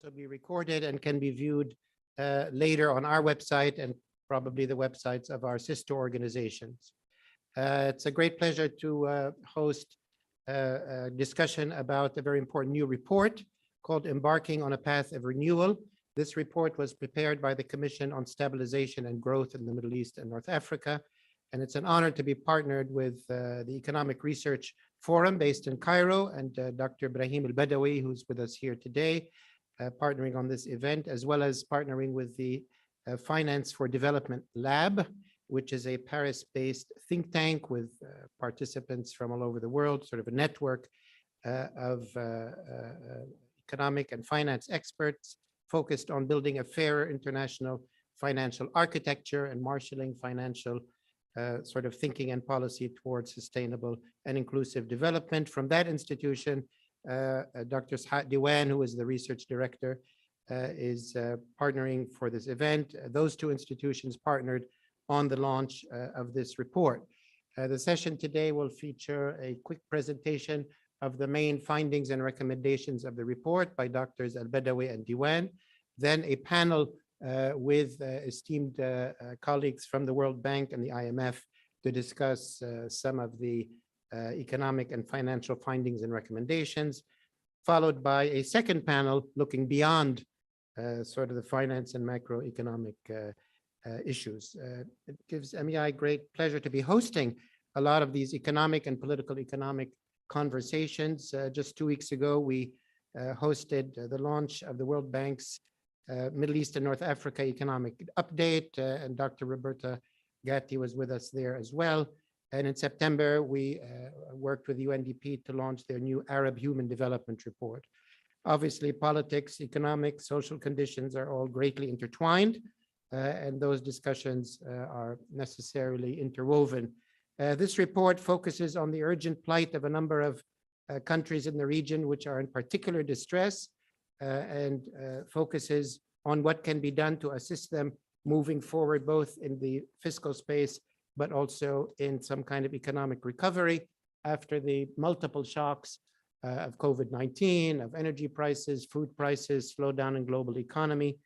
also be recorded and can be viewed later on our website and probably the websites of our sister organizations. It's a great pleasure to host a discussion about a very important new report called Embarking on a Path of Renewal. This report was prepared by the Commission on Stabilization and Growth in the Middle East and North Africa, and it's an honor to be partnered with the Economic Research Forum based in Cairo and Dr. Ibrahim Al-Badawi, who's with us here today, partnering on this event, as well as partnering with the Finance for Development Lab, which is a Paris-based think tank with participants from all over the world, sort of a network of economic and finance experts focused on building a fairer international financial architecture and marshaling financial sort of thinking and policy towards sustainable and inclusive development. From that institution, Dr. Shat Diwan, who is the research director, is partnering for this event. Those two institutions partnered on the launch of this report. The session today will feature a quick presentation of the main findings and recommendations of the report by Drs. Al-Badawi and Diwan, then a panel with esteemed colleagues from the World Bank and the IMF to discuss some of the economic and financial findings and recommendations, followed by a second panel looking beyond sort of the finance and macroeconomic issues. It gives MEI great pleasure to be hosting a lot of these economic and political economic conversations. Just 2 weeks ago, we hosted the launch of the World Bank's Middle East and North Africa Economic Update, and Dr. Roberta Gatti was with us there as well. And in September, we worked with UNDP to launch their new Arab Human Development Report. Obviously, politics, economic, social conditions are all greatly intertwined, and those discussions are necessarily interwoven. This report focuses on the urgent plight of a number of countries in the region which are in particular distress, and focuses on what can be done to assist them moving forward, both in the fiscal space, but also in some kind of economic recovery after the multiple shocks of COVID-19, of energy prices, food prices, slowdown in global economy,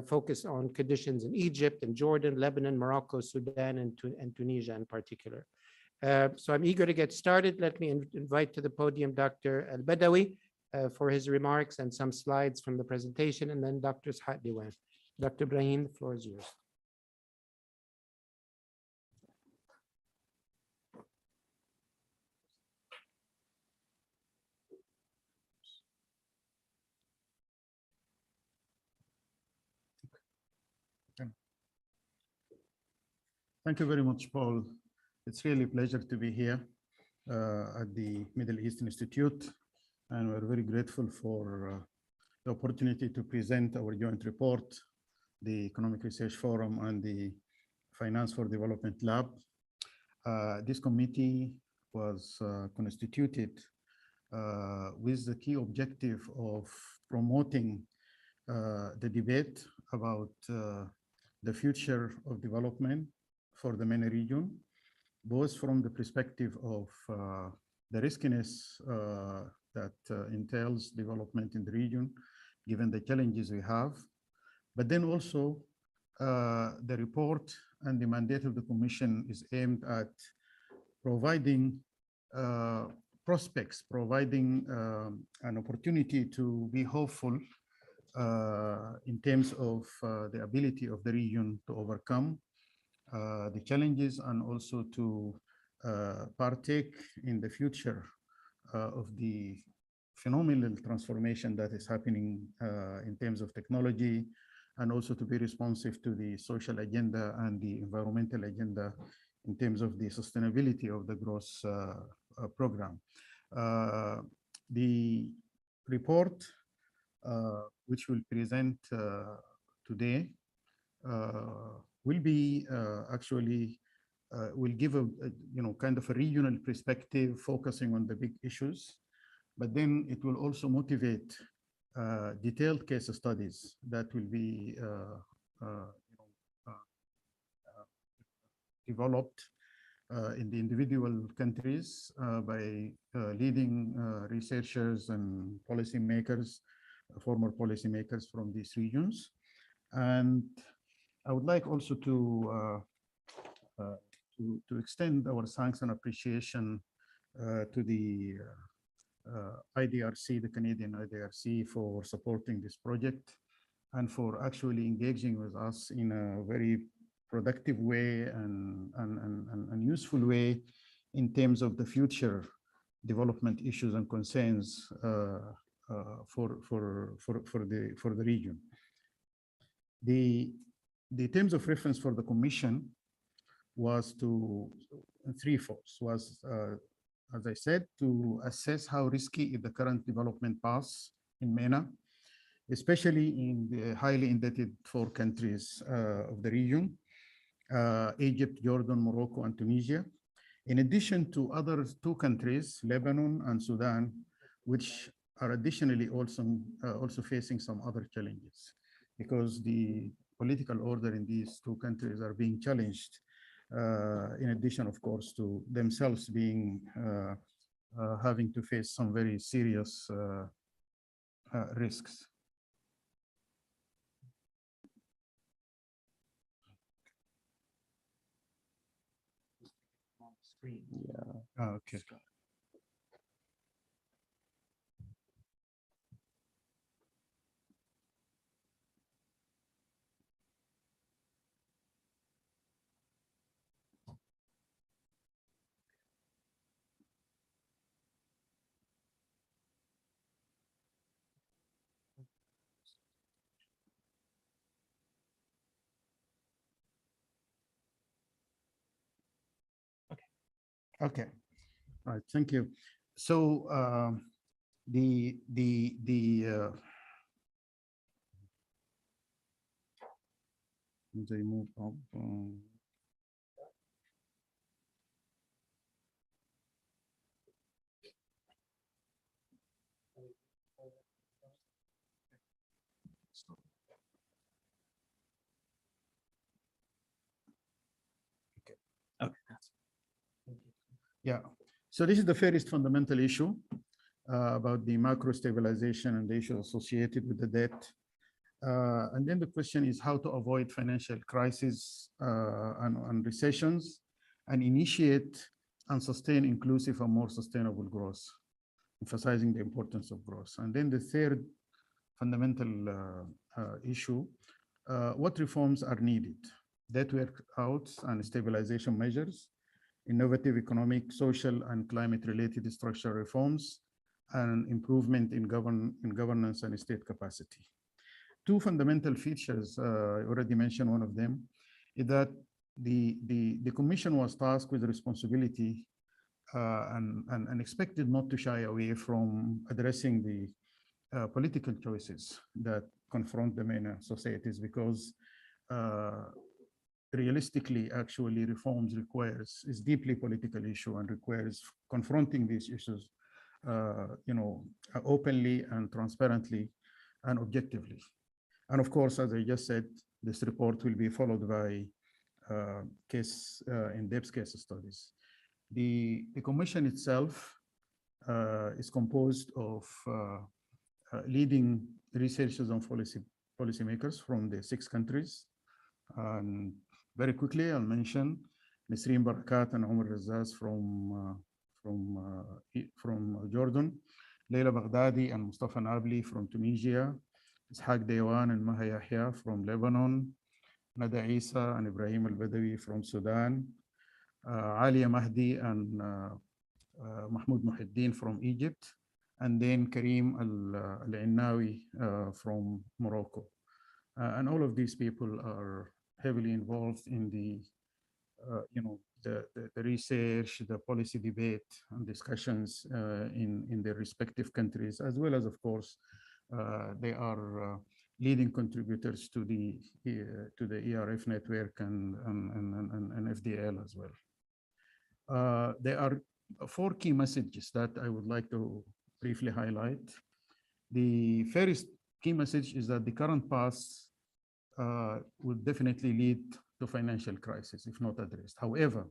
focus on conditions in Egypt and Jordan, Lebanon, Morocco, Sudan, and Tunisia in particular. So I'm eager to get started. Let me invite to the podium Dr. Al-Badawi for his remarks and some slides from the presentation, and then Dr. Shat Diwan. Dr. Ibrahim, the floor is yours. Thank you very much, Paul. It's really a pleasure to be here at the Middle East Institute, and we're very grateful for the opportunity to present our joint report, the Economic Research Forum and the Finance for Development Lab. This committee was constituted with the key objective of promoting the debate about the future of development for the MENA region, both from the perspective of the riskiness that entails development in the region, given the challenges we have, but then also the report and the mandate of the Commission is aimed at providing prospects, providing an opportunity to be hopeful in terms of the ability of the region to overcome the challenges and also to partake in the future of the phenomenal transformation that is happening in terms of technology, and also to be responsive to the social agenda and the environmental agenda in terms of the sustainability of the growth program. The report, which we'll present today, will be actually will give a kind of a regional perspective focusing on the big issues, but then it will also motivate detailed case studies that will be developed in the individual countries by leading researchers and policymakers former policymakers from these regions. And I would like also to extend our thanks and appreciation to the IDRC, the Canadian IDRC, for supporting this project and for actually engaging with us in a very productive way and useful way in terms of the future development issues and concerns for the region. The terms of reference for the Commission was to threefold. Was, as I said, to assess how risky is the current development path in MENA, especially in the highly indebted four countries of the region, Egypt, Jordan, Morocco, and Tunisia, in addition to other two countries, Lebanon and Sudan, which are additionally also facing some other challenges, because the political order in these two countries are being challenged, in addition, of course, to themselves being having to face some very serious risks. Yeah. Okay. Okay. All right. Thank you. So they move up. Okay. Yeah. So this is the first fundamental issue about the macro stabilization and the issues associated with the debt. And then the question is how to avoid financial crises and recessions and initiate and sustain inclusive and more sustainable growth, emphasizing the importance of growth. And then the third fundamental issue, what reforms are needed? Debt workouts and stabilization measures, innovative economic, social, and climate-related structural reforms, and improvement in governance and state capacity. Two fundamental features, I already mentioned one of them, is that the Commission was tasked with the responsibility and expected not to shy away from addressing the political choices that confront the MENA societies, because realistically, actually, reforms is deeply political issue and requires confronting these issues, openly and transparently and objectively. And of course, as I just said, this report will be followed by in-depth case studies. The Commission itself is composed of leading researchers and policymakers from the 6 countries. And very quickly, I'll mention Nisreen Barakat and Omar Razaz from Jordan, Leila Baghdadi and Mustafa Nabli from Tunisia, Ishaq Dewan and Maha Yahya from Lebanon, Nada Isa and Ibrahim Al-Badawi from Sudan, Alia Mahdi and Mahmoud Muhiddin from Egypt, and then Karim Al-Innawi from Morocco. And all of these people are heavily involved in the research, the policy debate and discussions in their respective countries, as well as, of course, they are leading contributors to the ERF network and FDL as well. There are 4 key messages that I would like to briefly highlight. The first key message is that the current path would definitely lead to financial crisis if not addressed. However,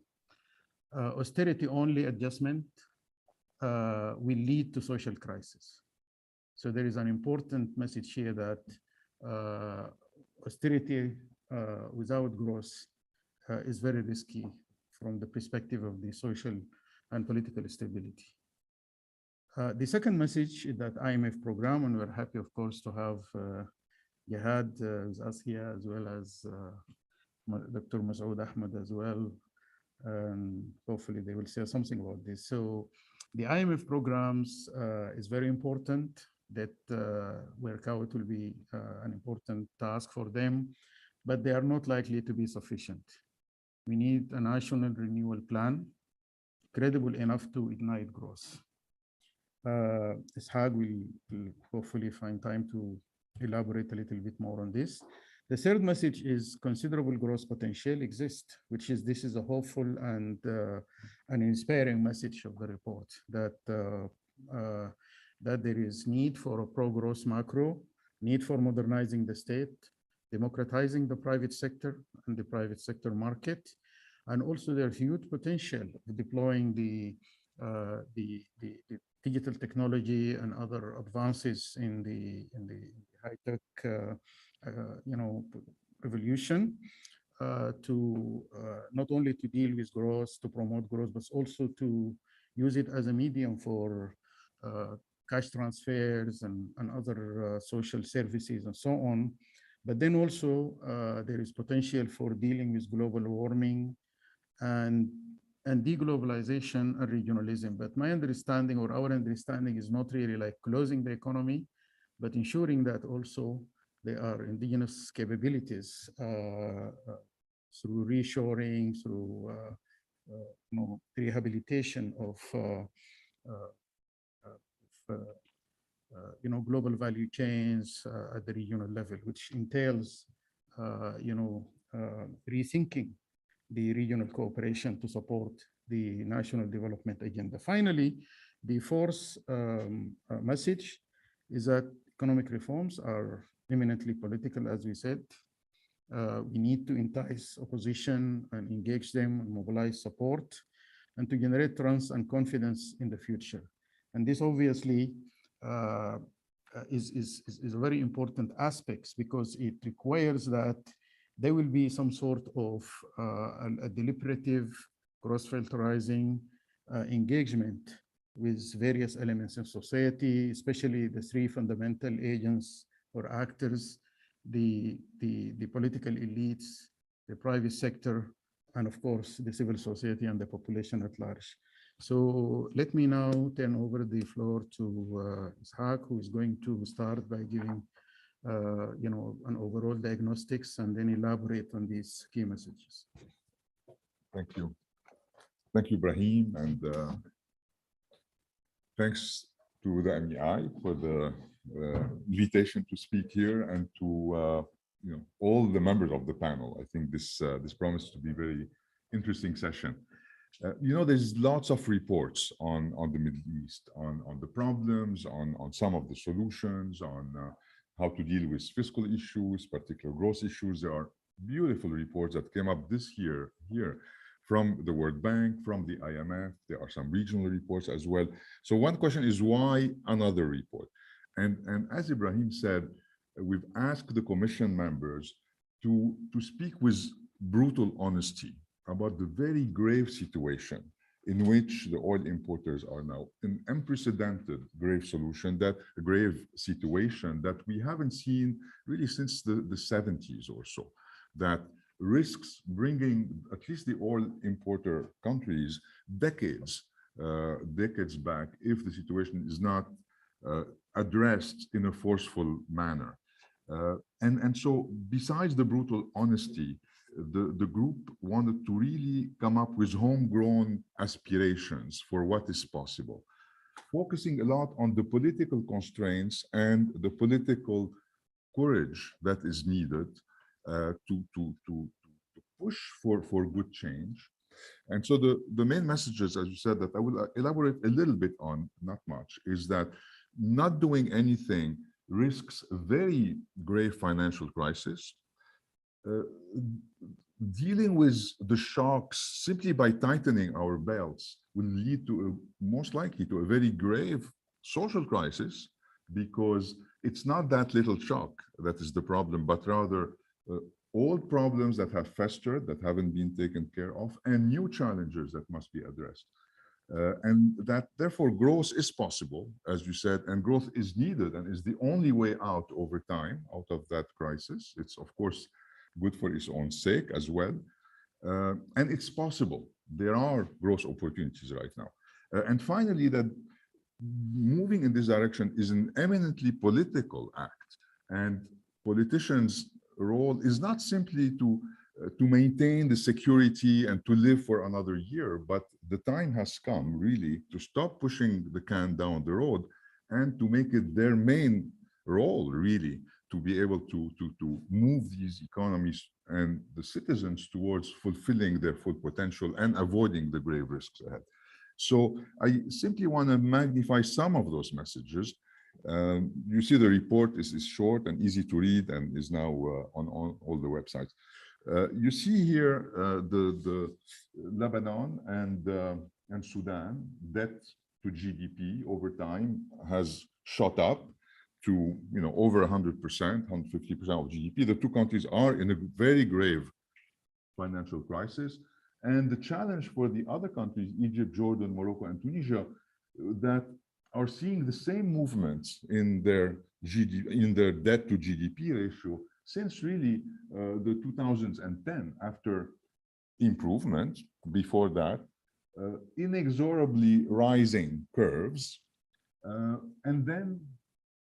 austerity-only adjustment will lead to social crisis. So there is an important message here that austerity without growth is very risky from the perspective of the social and political stability. The second message is that IMF program, and we're happy, of course, to have Jihad with us here, as well as Dr. Masoud Ahmed as well. And hopefully they will say something about this. So the IMF programs is very important. That work out will be an important task for them, but they are not likely to be sufficient. We need a national renewal plan, credible enough to ignite growth. Ishaq will hopefully find time to elaborate a little bit more on this. The third message is considerable growth potential exists, which is this is a hopeful and an inspiring message of the report that there is need for a pro-growth macro, need for modernizing the state, democratizing the private sector and the private sector market, and also there's huge potential of deploying the digital technology and other advances in the high-tech revolution to not only to deal with growth, to promote growth, but also to use it as a medium for cash transfers and other social services and so on. But then also there is potential for dealing with global warming and deglobalization and regionalism. But my understanding or our understanding is not really like closing the economy, but ensuring that also there are indigenous capabilities through reshoring, through rehabilitation of global value chains at the regional level, which entails rethinking the regional cooperation to support the national development agenda. Finally, the fourth message is that economic reforms are eminently political, as we said. We need to entice opposition and engage them and mobilize support and to generate trust and confidence in the future. And this obviously is a very important aspect because it requires that there will be some sort of a deliberative, cross-filterizing engagement with various elements in society, especially the three fundamental agents or actors, the political elites, the private sector, and of course, the civil society and the population at large. So let me now turn over the floor to Ishaq, who is going to start by giving an overall diagnostics and then elaborate on these key messages. Thank you. Thank you, Brahim, and thanks to the MEI for the invitation to speak here and to all the members of the panel. I think this promises to be a very interesting session. There's lots of reports on the Middle East, on the problems, on some of the solutions, on how to deal with fiscal issues, particular growth issues. There are beautiful reports that came up this year here from the World Bank, from the IMF. There are some regional reports as well. So one question is, why another report? And as Ibrahim said, we've asked the Commission members to speak with brutal honesty about the very grave situation in which the oil importers are now, an unprecedented grave situation that we haven't seen really since the 70s or so, that risks bringing at least the oil importer countries decades back if the situation is not addressed in a forceful manner. And so besides the brutal honesty, the group wanted to really come up with homegrown aspirations for what is possible, focusing a lot on the political constraints and the political courage that is needed to push for good change. And so the main messages, as you said, that I will elaborate a little bit on, not much, is that not doing anything risks a very grave financial crisis. Dealing with the shocks simply by tightening our belts will lead to most likely to a very grave social crisis because it's not that little shock that is the problem, but rather old problems that have festered, that haven't been taken care of, and new challenges that must be addressed. And that therefore growth is possible, as you said, and growth is needed and is the only way out over time, out of that crisis. It's of course good for its own sake as well. And it's possible. There are growth opportunities right now. And finally, that moving in this direction is an eminently political act. And politicians' role is not simply to maintain the security and to live for another year, but the time has come really to stop pushing the can down the road and to make it their main role really to be able to move these economies and the citizens towards fulfilling their full potential and avoiding the grave risks ahead. So I simply want to magnify some of those messages. You see the report is short and easy to read and is now on all the websites. You see here the Lebanon and Sudan debt to GDP over time has shot up to over 100%, 150% of GDP. The two countries are in a very grave financial crisis. And the challenge for the other countries, Egypt, Jordan, Morocco, and Tunisia, that are seeing the same movements in their debt to GDP ratio since really the 2010, after improvement before that, inexorably rising curves, and then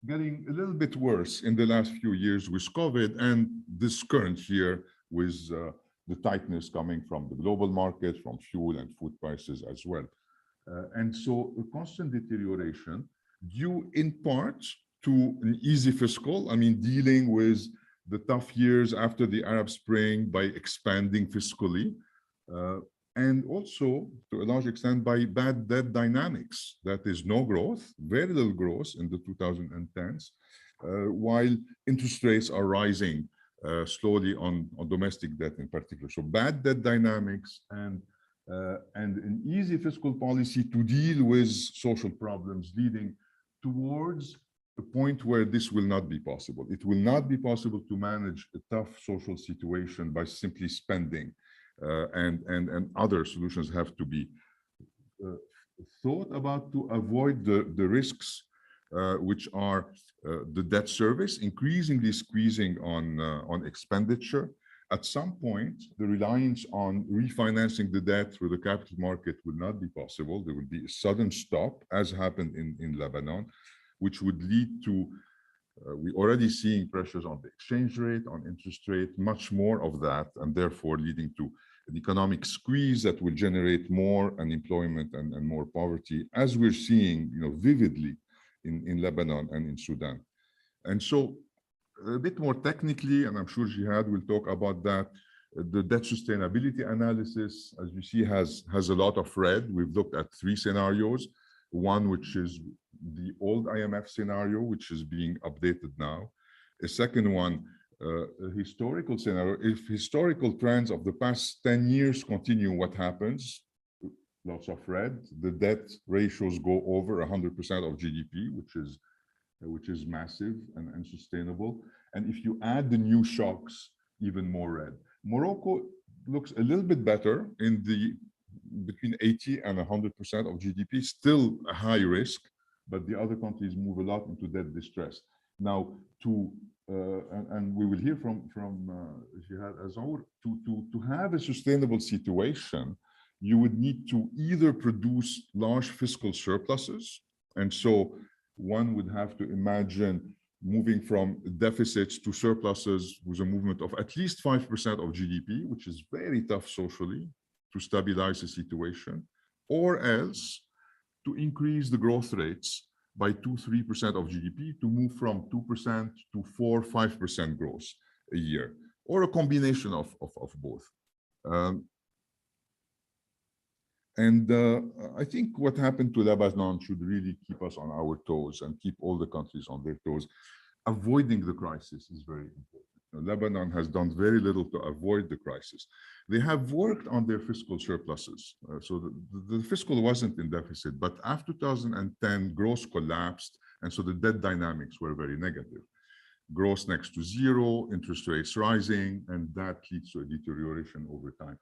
getting a little bit worse in the last few years with COVID and this current year with the tightness coming from the global market, from fuel and food prices as well. And so a constant deterioration due in part to an easy fiscal, dealing with the tough years after the Arab Spring by expanding fiscally, and also to a large extent by bad debt dynamics. That is no growth, very little growth in the 2010s, while interest rates are rising slowly on domestic debt in particular. So bad debt dynamics and an easy fiscal policy to deal with social problems, leading towards a point where this will not be possible. It will not be possible to manage a tough social situation by simply spending, and other solutions have to be thought about to avoid the risks, which are the debt service increasingly squeezing on expenditure. At some point, the reliance on refinancing the debt through the capital market will not be possible. There will be a sudden stop, as happened in Lebanon, which would lead to, we're already seeing pressures on the exchange rate, on interest rate, much more of that, and therefore leading to an economic squeeze that will generate more unemployment and more poverty, as we're seeing vividly in Lebanon and in Sudan. And so a bit more technically, and I'm sure Jihad will talk about that, the debt sustainability analysis, as you see, has a lot of red. We've looked at 3 scenarios. One, which is the old IMF scenario, which is being updated now. A second one, a historical scenario. If historical trends of the past 10 years continue, what happens? Lots of red. The debt ratios go over 100% of GDP, which is massive and unsustainable. And if you add the new shocks, even more red. Morocco looks a little bit better in the between 80 and 100% of GDP, still a high risk, but the other countries move a lot into debt distress. Now, and we will hear from Jihad Azzour, to have a sustainable situation, you would need to either produce large fiscal surpluses, and so one would have to imagine moving from deficits to surpluses with a movement of at least 5% of GDP, which is very tough socially to stabilize the situation, or else to increase the growth rates by 2-3% of GDP to move from 2% to 4-5% growth a year, or a combination of both. I think what happened to Lebanon should really keep us on our toes and keep all the countries on their toes. Avoiding the crisis is very important. Lebanon has done very little to avoid the crisis. They have worked on their fiscal surpluses. So the fiscal wasn't in deficit, but after 2010, growth collapsed And so the debt dynamics were very negative. Growth next to zero, interest rates rising, and that leads to a deterioration over time.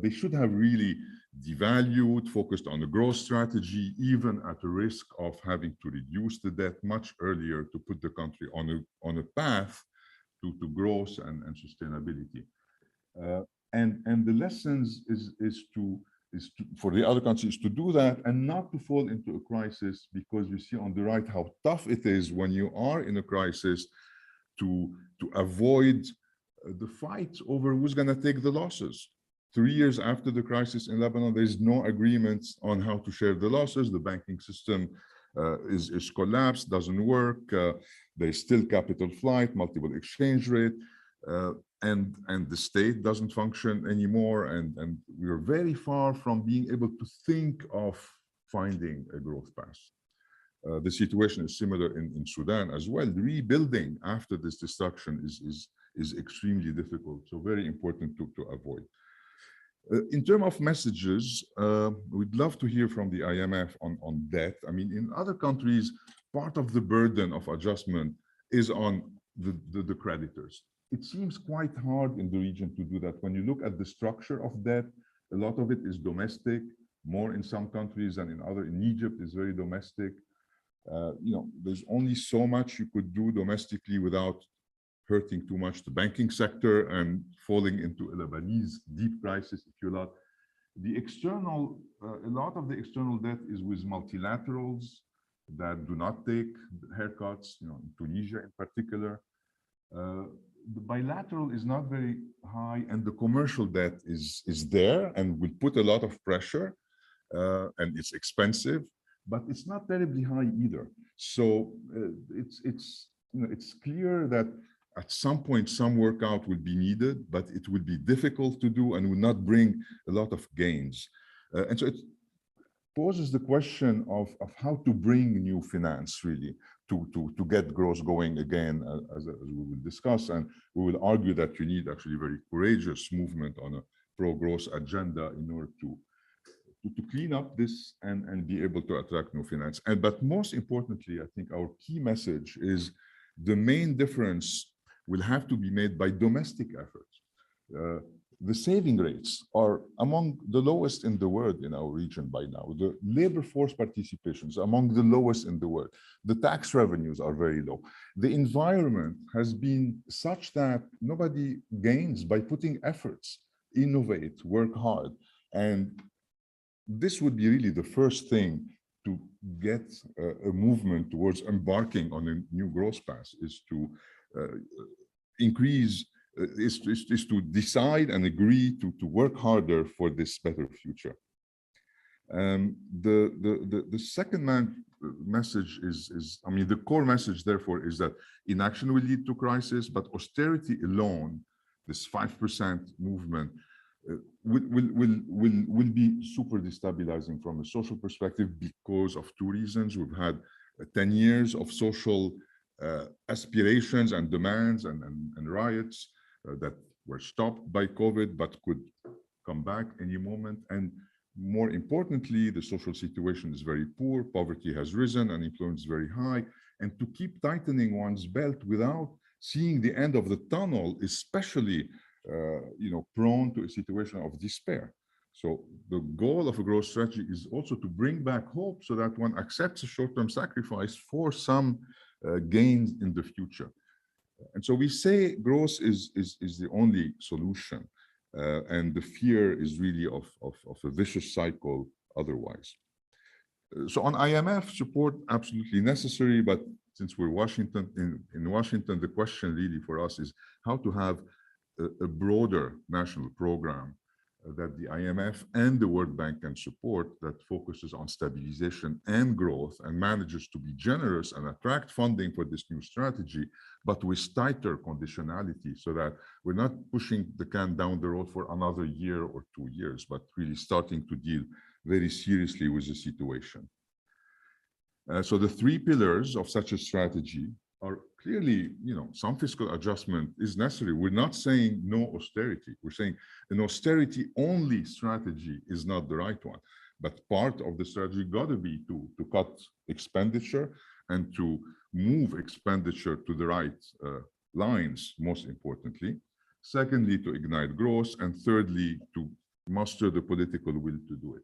They should have really devalued, focused on the growth strategy, even at the risk of having to reduce the debt much earlier to put the country on a path to growth and sustainability. And the lessons is to for the other countries to do that and not to fall into a crisis, because you see on the right how tough it is when you are in a crisis to avoid the fight over who's going to take the losses. 3 years after the crisis in Lebanon, there's no agreement on how to share the losses. The banking system is collapsed, doesn't work. There's still capital flight, multiple exchange rate, and the state doesn't function anymore. And we are very far from being able to think of finding a growth path. The situation is similar in Sudan as well. Rebuilding after this destruction is extremely difficult, so very important to avoid. In terms of messages, we'd love to hear from the IMF on debt. I mean, in other countries, part of the burden of adjustment is on the creditors. It seems quite hard in the region to do that. When you look at the structure of debt, a lot of it is domestic, more in some countries than in other. In Egypt, is very domestic. You know, there's only so much you could do domestically without hurting too much the banking sector and falling into a Lebanese deep crisis, if you like. The external, a lot of the external debt is with multilaterals that do not take haircuts, you know, in Tunisia in particular. The bilateral is not very high, and the commercial debt is there and will put a lot of pressure, and it's expensive, but it's not terribly high either. So it's clear that at some point some workout will be needed, but it will be difficult to do and will not bring a lot of gains. And so it poses the question of how to bring new finance really to get growth going again, as we will discuss. And we will argue that you need actually very courageous movement on a pro-growth agenda in order to clean up this and be able to attract new finance. But most importantly, I think our key message is the main difference will have to be made by domestic efforts. The saving rates are among the lowest in the world in our region by now. The labor force participation is among the lowest in the world. The tax revenues are very low. The environment has been such that nobody gains by putting efforts, innovate, work hard. And this would be really the first thing to get a movement towards embarking on a new growth path, is to increase, is to decide and agree to work harder for this better future. The second message is, I mean, the core message therefore is that inaction will lead to crisis, but austerity alone, this 5% movement, will be super destabilizing from a social perspective because of two reasons. We've had 10 years of social aspirations and demands and riots that were stopped by COVID, but could come back any moment. And more importantly, the social situation is very poor, poverty has risen, unemployment is very high. And to keep tightening one's belt without seeing the end of the tunnel, especially prone to a situation of despair. So the goal of a growth strategy is also to bring back hope so that one accepts a short-term sacrifice for some gains in the future. And so we say growth is the only solution, and the fear is really of a vicious cycle otherwise. So on IMF support, absolutely necessary, but since we're in Washington, the question really for us is how to have a broader national program that the IMF and the World Bank can support, that focuses on stabilization and growth and manages to be generous and attract funding for this new strategy, but with tighter conditionality so that we're not pushing the can down the road for another year or 2 years, but really starting to deal very seriously with the situation. So the 3 pillars of such a strategy are clearly, some fiscal adjustment is necessary. We're not saying no austerity. We're saying an austerity-only strategy is not the right one. But part of the strategy got to be to cut expenditure and to move expenditure to the right lines, most importantly. Secondly, to ignite growth. And thirdly, to muster the political will to do it.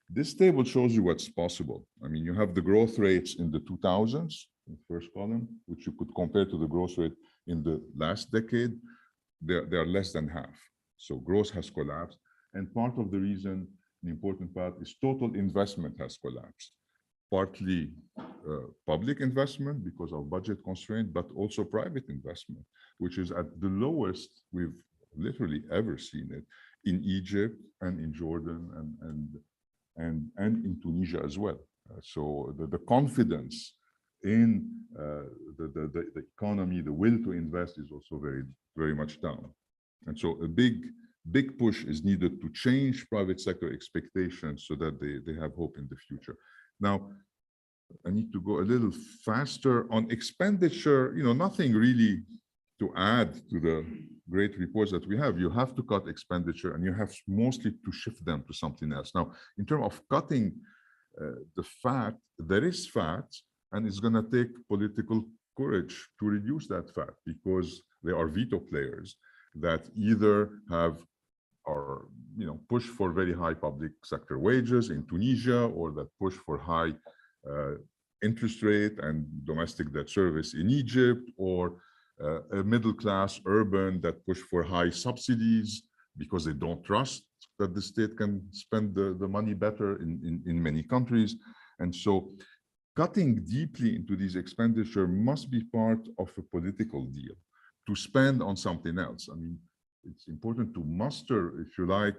This table shows you what's possible. I mean, you have the growth rates in the 2000s, in the first column, which you could compare to the growth rate in the last decade. They are less than half. So growth has collapsed. And part of the reason, the important part, is total investment has collapsed. Partly public investment because of budget constraint, but also private investment, which is at the lowest we've literally ever seen it in Egypt and in Jordan and in Tunisia as well. So the confidence in the economy, the will to invest is also very much down. And so a big push is needed to change private sector expectations so that they have hope in the future. Now, I need to go a little faster on expenditure, nothing really to add to the great reports that we have. You have to cut expenditure and you have mostly to shift them to something else. Now, in terms of cutting the fat, there is fat, and it's going to take political courage to reduce that fat because there are veto players that either push for very high public sector wages in Tunisia, or that push for high interest rate and domestic debt service in Egypt, or a middle class urban that push for high subsidies because they don't trust that the state can spend the money better in many countries. And so cutting deeply into these expenditure must be part of a political deal to spend on something else. I mean, it's important to muster, if you like,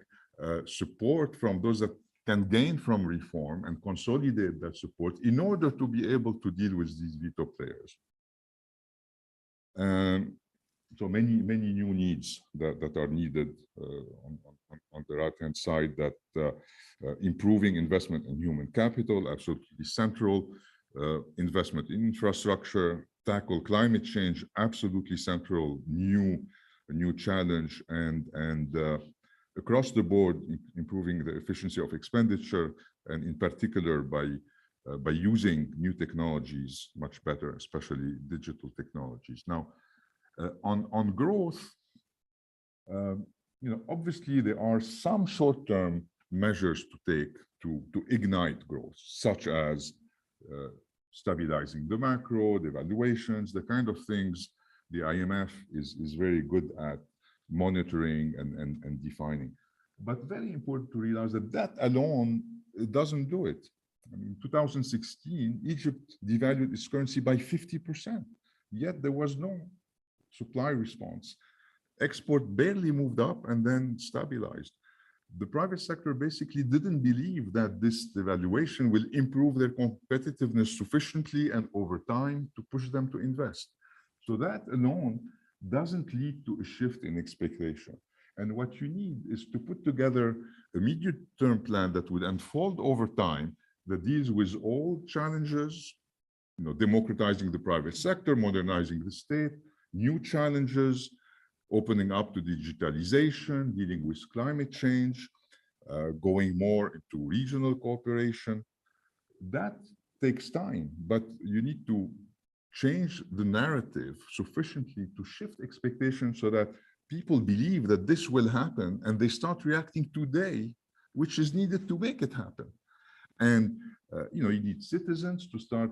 support from those that can gain from reform and consolidate that support in order to be able to deal with these veto players. So many new needs that are needed on the right-hand side, that improving investment in human capital, absolutely central, investment in infrastructure, tackle climate change, absolutely central, new challenge, and across the board, improving the efficiency of expenditure, and in particular by using new technologies much better, especially digital technologies. Now, on growth, obviously there are some short-term measures to take to ignite growth, such as stabilizing the macro, the valuations, the kind of things the IMF is very good at monitoring and defining. But very important to realize that alone doesn't do it. I mean, in 2016, Egypt devalued its currency by 50%, yet there was no supply response. Export barely moved up and then stabilized. The private sector basically didn't believe that this devaluation will improve their competitiveness sufficiently and over time to push them to invest. So that alone doesn't lead to a shift in expectation. And what you need is to put together a medium-term plan that would unfold over time, that deals with all challenges, democratizing the private sector, modernizing the state, new challenges, opening up to digitalization, dealing with climate change, going more into regional cooperation. That takes time, but you need to change the narrative sufficiently to shift expectations so that people believe that this will happen and they start reacting today, which is needed to make it happen. And you need citizens to start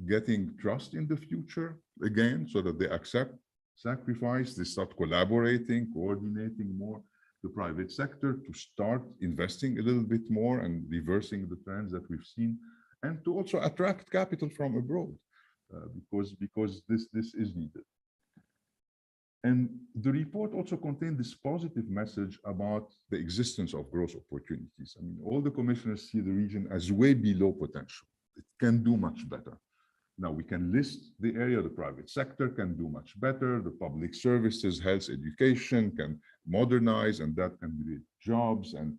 getting trust in the future again, so that they accept sacrifice, they start collaborating, coordinating more. The private sector to start investing a little bit more and reversing the trends that we've seen, and to also attract capital from abroad, because this is needed. And the report also contained this positive message about the existence of growth opportunities. I mean, all the commissioners see the region as way below potential. It can do much better. Now, we can list the area. The private sector can do much better. The public services, health, education can modernize, and that can create jobs and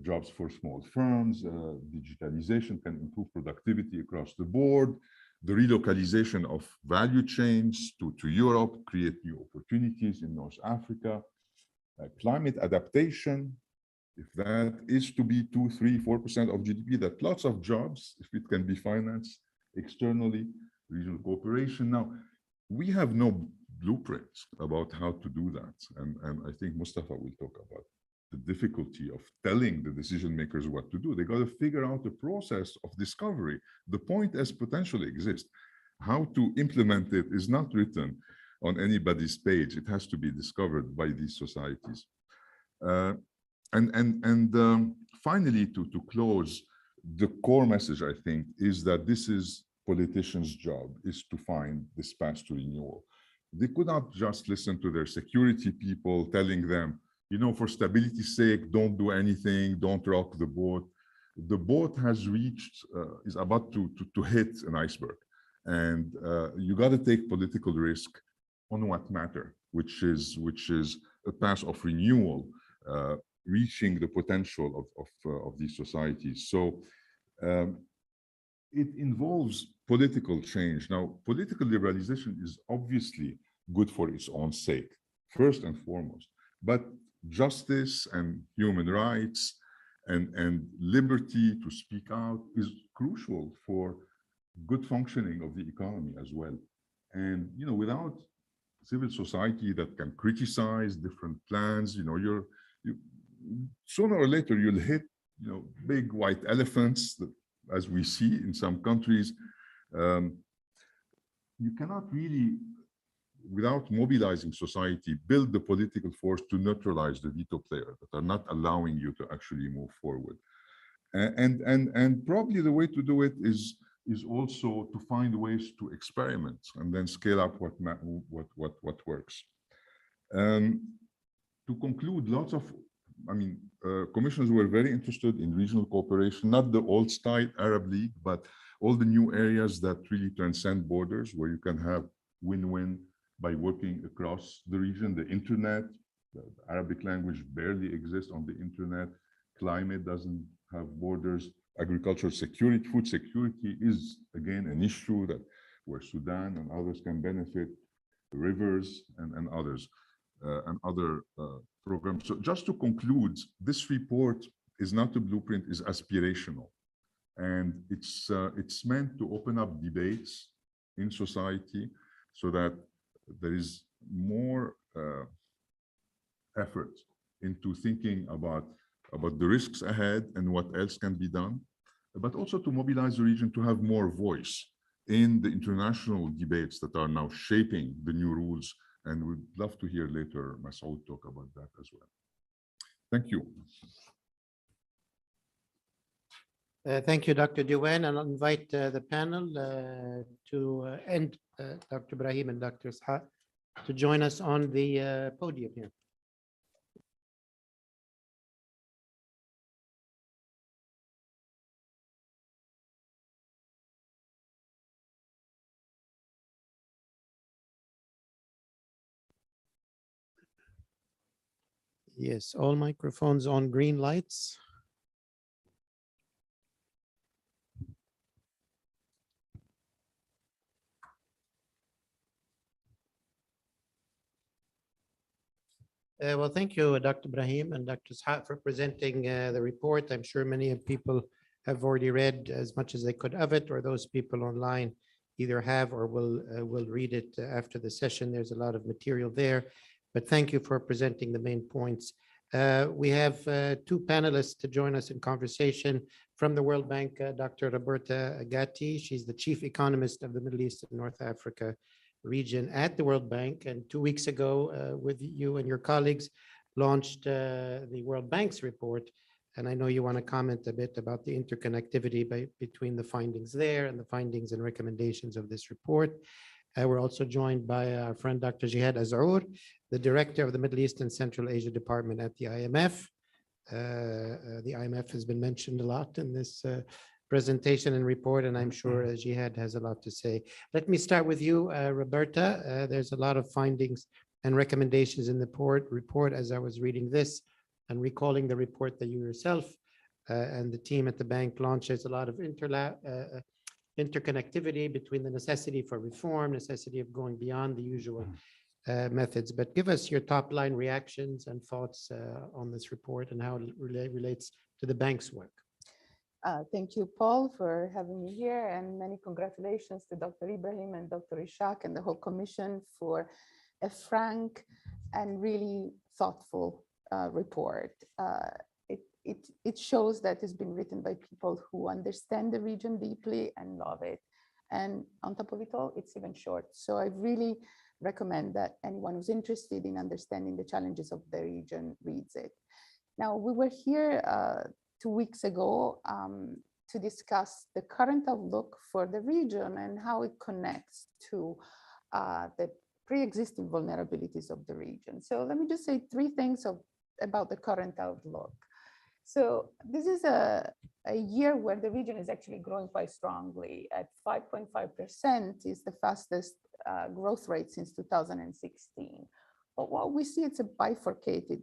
jobs for small firms. Digitalization can improve productivity across the board. The relocalization of value chains to Europe create new opportunities in North Africa. Climate adaptation If that is to be 2, 3, 4% of GDP, that lots of jobs, if it can be financed externally, regional cooperation. Now, we have no blueprints about how to do that. And I think Mustafa will talk about the difficulty of telling the decision makers what to do. They got to figure out the process of discovery. The point as potentially exists. How to implement it is not written on anybody's page. It has to be discovered by these societies. Finally, to close, the core message, I think, is that this is politicians' job, is to find this path to renewal. They could not just listen to their security people telling them, you know, for stability's sake, don't do anything, don't rock the boat. The boat has reached, is about to hit an iceberg. And you got to take political risk on what matter, which is a path of renewal, reaching the potential of these societies. So it involves political change. Now, political liberalization is obviously good for its own sake, first and foremost, but justice and human rights and liberty to speak out is crucial for good functioning of the economy as well. And, you know, without civil society that can criticize different plans, you know, sooner or later you'll hit, you know, big white elephants that, as we see in some countries. You cannot really, without mobilizing society, build the political force to neutralize the veto player that are not allowing you to actually move forward. And probably the way to do it is also to find ways to experiment and then scale up what works. To conclude, lots of, commissioners were very interested in regional cooperation, not the old style Arab League, but all the new areas that really transcend borders, where you can have win-win by working across the region. The internet, the Arabic language barely exists on the internet. Climate doesn't have borders. Agricultural security, food security is again an issue that where Sudan and others can benefit, rivers and others. And other programs. So just to conclude, this report is not a blueprint, is aspirational. And it's meant to open up debates in society so that there is more effort into thinking about the risks ahead and what else can be done, but also to mobilize the region to have more voice in the international debates that are now shaping the new rules. And we'd love to hear later Masoud talk about that as well. Thank you. Thank you, Dr. Diwan. And I'll invite the panel and Dr. Ibrahim and Dr. Ishaq to join us on the podium here. Yes, all microphones on, green lights. Well, thank you, Dr. Ibrahim and Dr. Ishaq, for presenting the report. I'm sure many people have already read as much as they could of it, or those people online either have or will read it after the session. There's a lot of material there, but thank you for presenting the main points. We have two panelists to join us in conversation from the World Bank, Dr. Roberta Gatti. She's the chief economist of the Middle East and North Africa region at the World Bank. And 2 weeks ago, with you and your colleagues, launched the World Bank's report. And I know you want to comment a bit about the interconnectivity between the findings there and the findings and recommendations of this report. We're also joined by our friend, Dr. Jihad Azrour, the director of the Middle East and Central Asia Department at the IMF. The IMF has been mentioned a lot in this presentation and report, and I'm sure Jihad has a lot to say. Let me start with you, Roberta. There's a lot of findings and recommendations in the report as I was reading this and recalling the report that you yourself and the team at the bank launched. There's a lot of interconnectivity between the necessity for reform, necessity of going beyond the usual methods. But give us your top line reactions and thoughts on this report and how it relates to the bank's work. Thank you, Paul, for having me here, and many congratulations to Dr. Ibrahim and Dr. Ishaq and the whole commission for a frank and really thoughtful report. It shows that it's been written by people who understand the region deeply and love it. And on top of it all, it's even short. So I really recommend that anyone who's interested in understanding the challenges of the region reads it. Now, we were here 2 weeks ago to discuss the current outlook for the region and how it connects to the pre-existing vulnerabilities of the region. So let me just say 3 things about the current outlook. So this is a year where the region is actually growing quite strongly at 5.5% is the fastest growth rate since 2016. But what we see, it's a bifurcated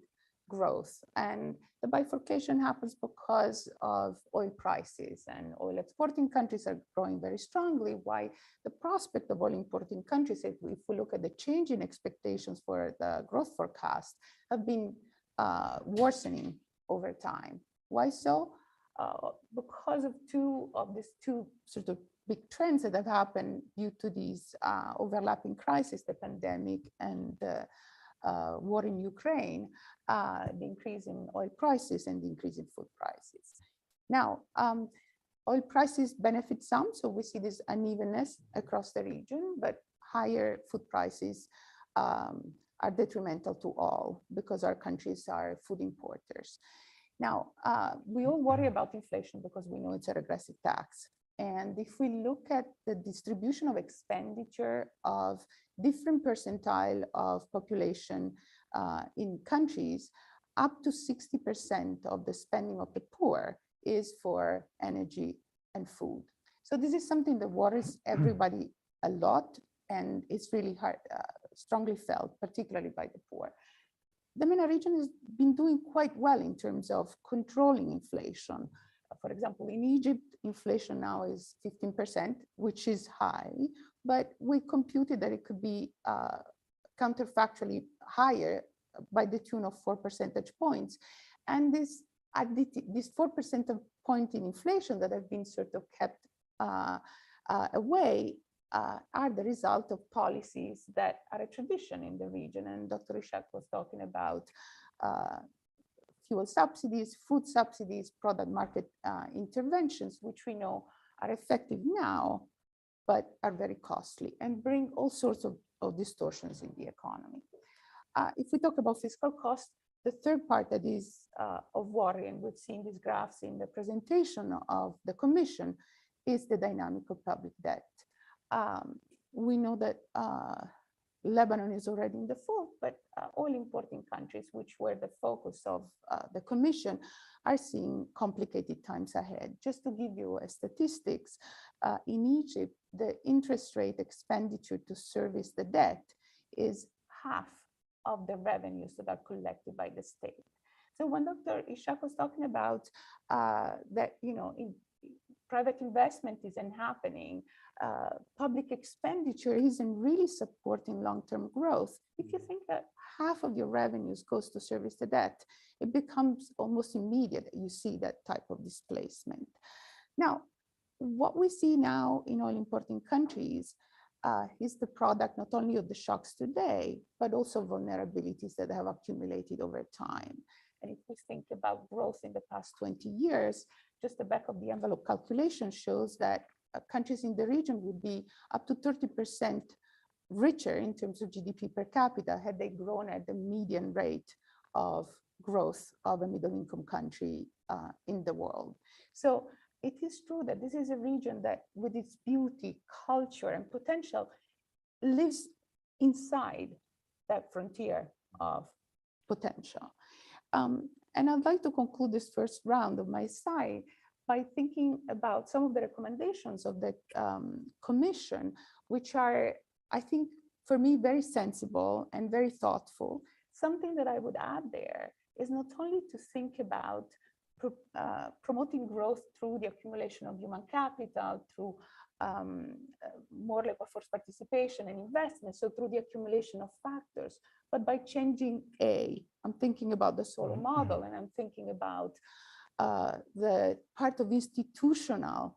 growth, and the bifurcation happens because of oil prices, and oil exporting countries are growing very strongly, while the prospect of oil importing countries, if we look at the change in expectations for the growth forecast, have been worsening over time. Why so? Because of these two sort of big trends that have happened due to these overlapping crises, the pandemic and the war in Ukraine, the increase in oil prices and the increase in food prices. Now, oil prices benefit some, so we see this unevenness across the region, but higher food prices are detrimental to all because our countries are food importers. Now, we all worry about inflation because we know it's a regressive tax. And if we look at the distribution of expenditure of different percentile of population in countries, up to 60% of the spending of the poor is for energy and food. So this is something that worries everybody a lot, and it's really hard, strongly felt, particularly by the poor. The MENA region has been doing quite well in terms of controlling inflation. For example, in Egypt, inflation now is 15%, which is high, but we computed that it could be counterfactually higher by the tune of 4 percentage points. And this 4 percentage point in inflation that have been sort of kept away are the result of policies that are a tradition in the region. And Dr. Ishaq was talking about fuel subsidies, food subsidies, product market interventions, which we know are effective now, but are very costly and bring all sorts of distortions in the economy. If we talk about fiscal costs, the third part that is of worry, and we've seen these graphs in the presentation of the Commission, is the dynamic of public debt. We know that Lebanon is already in default, but oil importing countries, which were the focus of the Commission, are seeing complicated times ahead. Just to give you statistics, in Egypt, the interest rate expenditure to service the debt is half of the revenues that are collected by the state. So when Dr. Ishaq was talking about that, private investment isn't happening, public expenditure isn't really supporting long-term growth. If you think that half of your revenues goes to service the debt, it becomes almost immediate that you see that type of displacement. Now, what we see now in oil importing countries is the product not only of the shocks today, but also vulnerabilities that have accumulated over time. And if we think about growth in the past 20 years, just the back of the envelope calculation shows that countries in the region would be up to 30% richer in terms of GDP per capita had they grown at the median rate of growth of a middle-income country in the world. So it is true that this is a region that, with its beauty, culture, and potential, lives inside that frontier of potential. And I'd like to conclude this first round of my side by thinking about some of the recommendations of the Commission, which are, I think, for me, very sensible and very thoughtful. Something that I would add there is not only to think about promoting growth through the accumulation of human capital, through more labor force participation and investment, so through the accumulation of factors. But by changing I'm thinking about the solo model, and I'm thinking about the part of institutional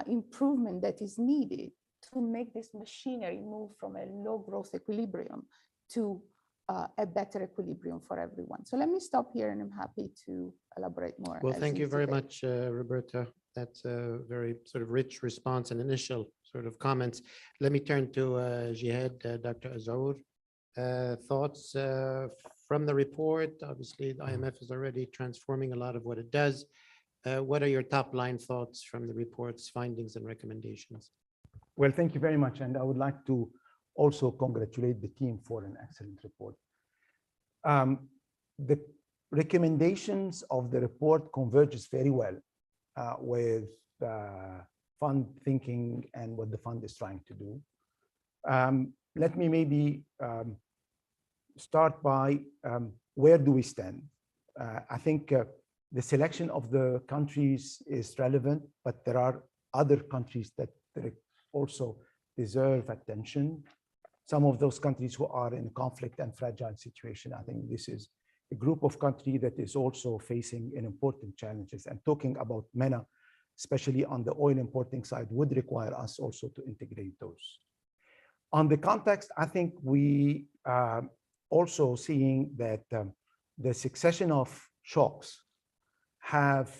improvement that is needed to make this machinery move from a low growth equilibrium to a better equilibrium for everyone. So let me stop here, and I'm happy to elaborate more. Well, thank you very much, Roberta. That's a very sort of rich response and initial sort of comments. Let me turn to Jihad, Dr. Azour. Thoughts from the report? Obviously, the IMF is already transforming a lot of what it does. What are your top line thoughts from the report's findings and recommendations? Well, thank you very much. And I would like to also congratulate the team for an excellent report. The recommendations of the report converges very well with fund thinking and what the fund is trying to do. Let me maybe start by where do we stand? I think the selection of the countries is relevant, but there are other countries that also deserve attention. Some of those countries who are in conflict and fragile situation, I think this is a group of countries that is also facing an important challenges. And talking about MENA, especially on the oil importing side, would require us also to integrate those. On the context, I think we also seeing that the succession of shocks have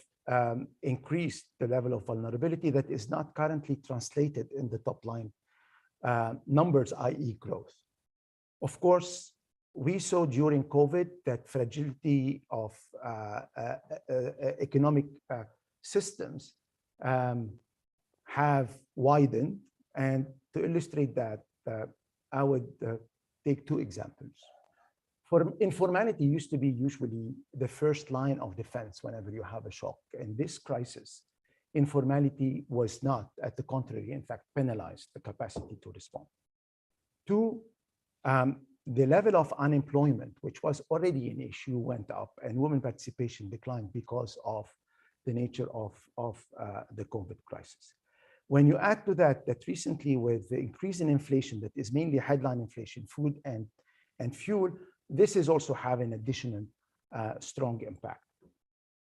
increased the level of vulnerability that is not currently translated in the top line numbers, i.e. growth. Of course, we saw during COVID that fragility of economic systems have widened. And to illustrate that, I would take two examples. Informality used to be usually the first line of defense whenever you have a shock. In this crisis, informality was not, at the contrary, in fact, penalized the capacity to respond. Two, the level of unemployment, which was already an issue, went up, and women participation declined because of the nature of the COVID crisis. When you add to that, that recently with the increase in inflation, that is mainly headline inflation, food and fuel, this is also having additional strong impact.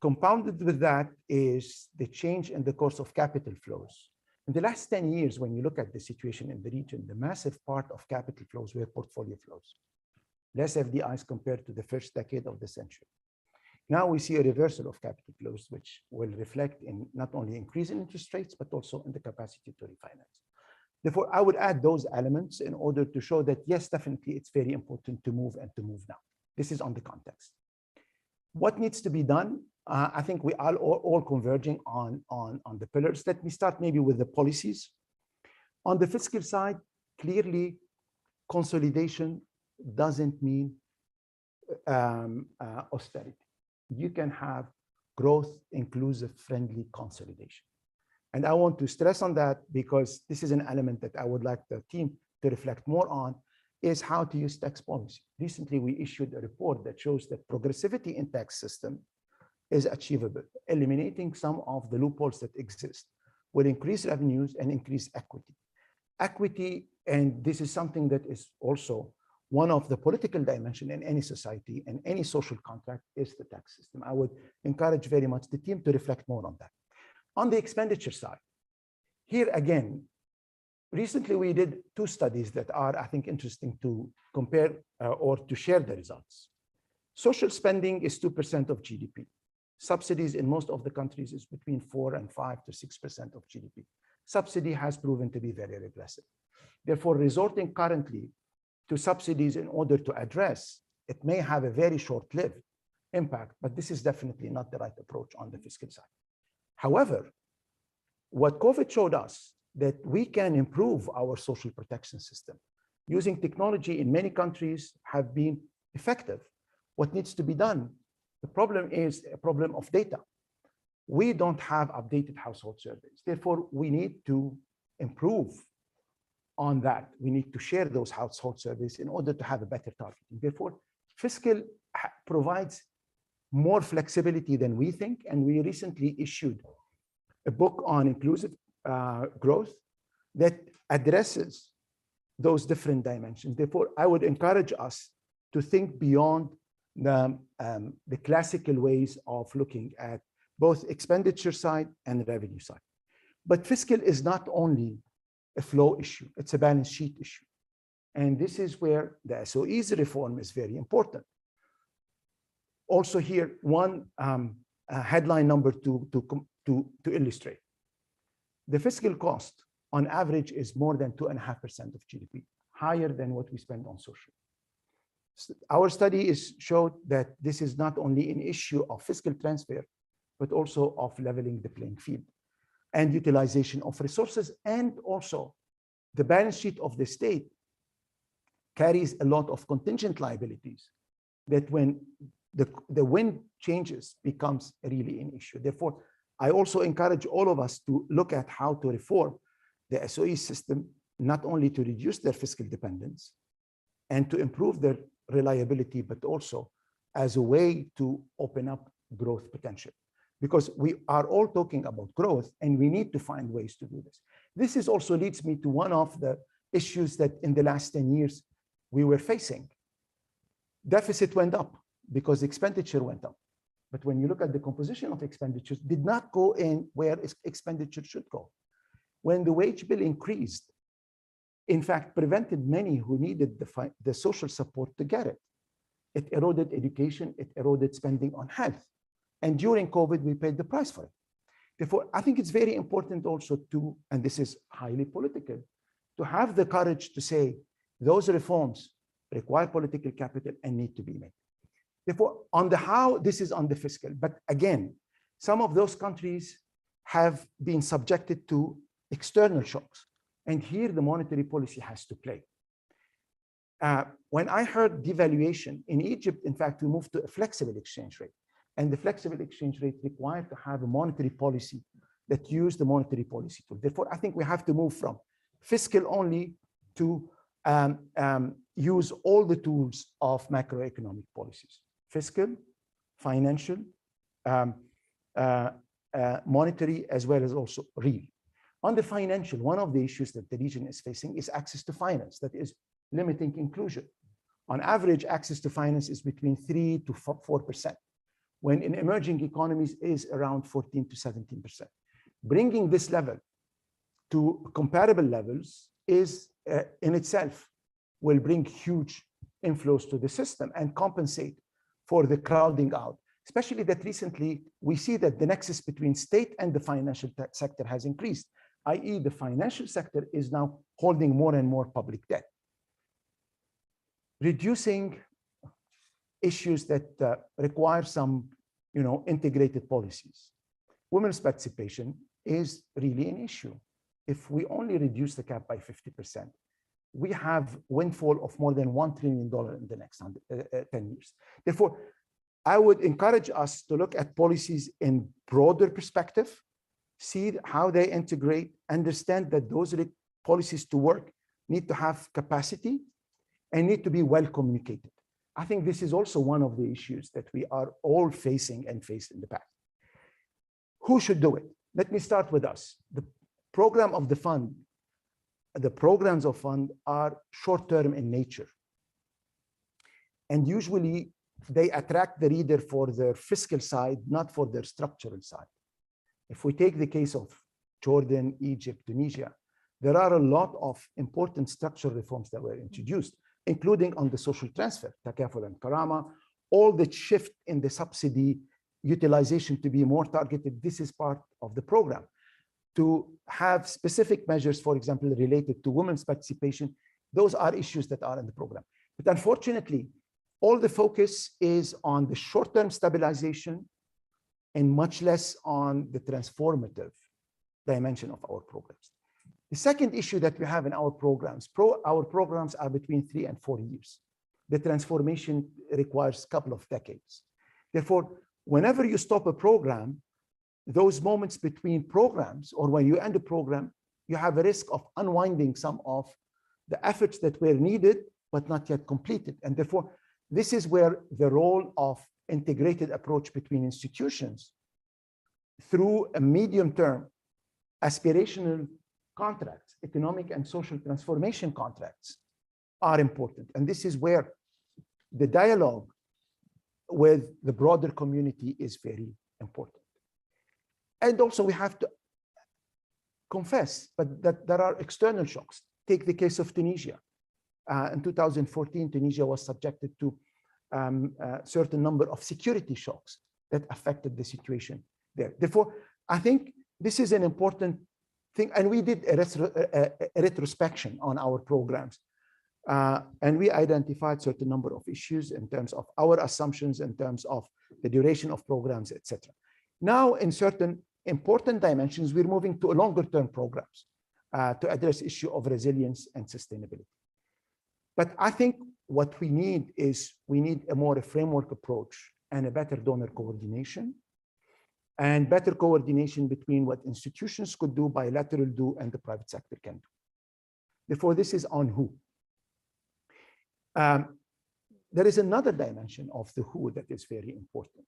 Compounded with that is the change in the course of capital flows. In the last 10 years, when you look at the situation in the region, the massive part of capital flows were portfolio flows, less FDIs compared to the first decade of the century. Now we see a reversal of capital flows, which will reflect in not only increase in interest rates, but also in the capacity to refinance. Therefore, I would add those elements in order to show that, yes, definitely, it's very important to move and to move now. This is on the context. What needs to be done? I think we are all converging on the pillars. Let me start maybe with the policies. On the fiscal side, clearly, consolidation doesn't mean austerity. You can have growth, inclusive, friendly consolidation. And I want to stress on that because this is an element that I would like the team to reflect more on, is how to use tax policy. Recently, we issued a report that shows that progressivity in tax system is achievable. Eliminating some of the loopholes that exist will increase revenues and increase equity. Equity, and this is something that is also one of the political dimension in any society and any social contract, is the tax system. I would encourage very much the team to reflect more on that. On the expenditure side, here again, recently we did two studies that are, I think, interesting to compare or to share the results. Social spending is 2% of GDP. Subsidies in most of the countries is between 4 and 5 to 6% of GDP. Subsidy has proven to be very regressive. Therefore, resorting currently to subsidies in order to address, it may have a very short-lived impact, but this is definitely not the right approach on the fiscal side. However, what COVID showed us that we can improve our social protection system. Using technology in many countries have been effective. What needs to be done? The problem is a problem of data. We don't have updated household surveys. Therefore, we need to improve on that. We need to share those household surveys in order to have a better targeting. Therefore, fiscal provides more flexibility than we think. And we recently issued a book on inclusive growth that addresses those different dimensions. Therefore, I would encourage us to think beyond the classical ways of looking at both expenditure side and revenue side. But fiscal is not only a flow issue, it's a balance sheet issue. And this is where the SOE's reform is very important. Also here, one headline number to illustrate. The fiscal cost on average is more than 2.5% of GDP, higher than what we spend on social. Our study showed that this is not only an issue of fiscal transfer, but also of leveling the playing field and utilization of resources. And also the balance sheet of the state carries a lot of contingent liabilities that when the wind changes becomes really an issue. Therefore, I also encourage all of us to look at how to reform the SOE system, not only to reduce their fiscal dependence and to improve their reliability, but also as a way to open up growth potential. Because we are all talking about growth and we need to find ways to do this. This is also leads me to one of the issues that in the last 10 years we were facing. Deficit went up because expenditure went up. But when you look at the composition of expenditures, did not go in where expenditure should go. When the wage bill increased, in fact, prevented many who needed the social support to get it. It eroded education, it eroded spending on health. And during COVID, we paid the price for it. Therefore, I think it's very important also to, and this is highly political, to have the courage to say those reforms require political capital and need to be made. Therefore, on the how, this is on the fiscal. But again, some of those countries have been subjected to external shocks. And here the monetary policy has to play. When I heard devaluation in Egypt, in fact, we moved to a flexible exchange rate. And the flexible exchange rate required to have a monetary policy that used the monetary policy tool. Therefore, I think we have to move from fiscal only to use all the tools of macroeconomic policies. Fiscal, financial, monetary, as well as also real. On the financial, one of the issues that the region is facing is access to finance, that is limiting inclusion. On average, access to finance is between 3 to 4%, when in emerging economies is around 14 to 17%. Bringing this level to comparable levels is in itself will bring huge inflows to the system and compensate for the crowding out, especially that recently we see that the nexus between state and the financial sector has increased, i.e. the financial sector is now holding more and more public debt. Reducing issues that require some, integrated policies. Women's participation is really an issue. If we only reduce the cap by 50%, we have windfall of more than $1 trillion in the next 10 years. Therefore, I would encourage us to look at policies in broader perspective, see how they integrate, understand that those policies to work need to have capacity and need to be well communicated. I think this is also one of the issues that we are all facing and faced in the past. Who should do it? Let me start with us. The program of the fund, the programs of fund are short-term in nature. And usually they attract the reader for their fiscal side, not for their structural side. If we take the case of Jordan, Egypt, Tunisia, there are a lot of important structural reforms that were introduced, including on the social transfer, Takaful and Karama, all the shift in the subsidy utilization to be more targeted. This is part of the program. To have specific measures, for example, related to women's participation, those are issues that are in the program. But unfortunately, all the focus is on the short-term stabilization and much less on the transformative dimension of our programs. The second issue that we have in our programs, our programs are between 3 and 4 years. The transformation requires a couple of decades. Therefore, whenever you stop a program, those moments between programs or when you end a program, you have a risk of unwinding some of the efforts that were needed but not yet completed. And therefore, this is where the role of integrated approach between institutions through a medium-term aspirational contracts, economic and social transformation contracts are important. And this is where the dialogue with the broader community is very important. And also we have to confess, but that there are external shocks. Take the case of Tunisia. In 2014, Tunisia was subjected to a certain number of security shocks that affected the situation there. Therefore, I think this is an important thing. And we did a retrospection on our programs. And we identified certain number of issues in terms of our assumptions, in terms of the duration of programs, etc. Now, in certain important dimensions, we're moving to a longer term programs to address issue of resilience and sustainability. But I think what we need is a more framework approach and a better donor coordination and better coordination between what institutions could do, bilateral do, and the private sector can do. Therefore, this is on who. There is another dimension of the who that is very important.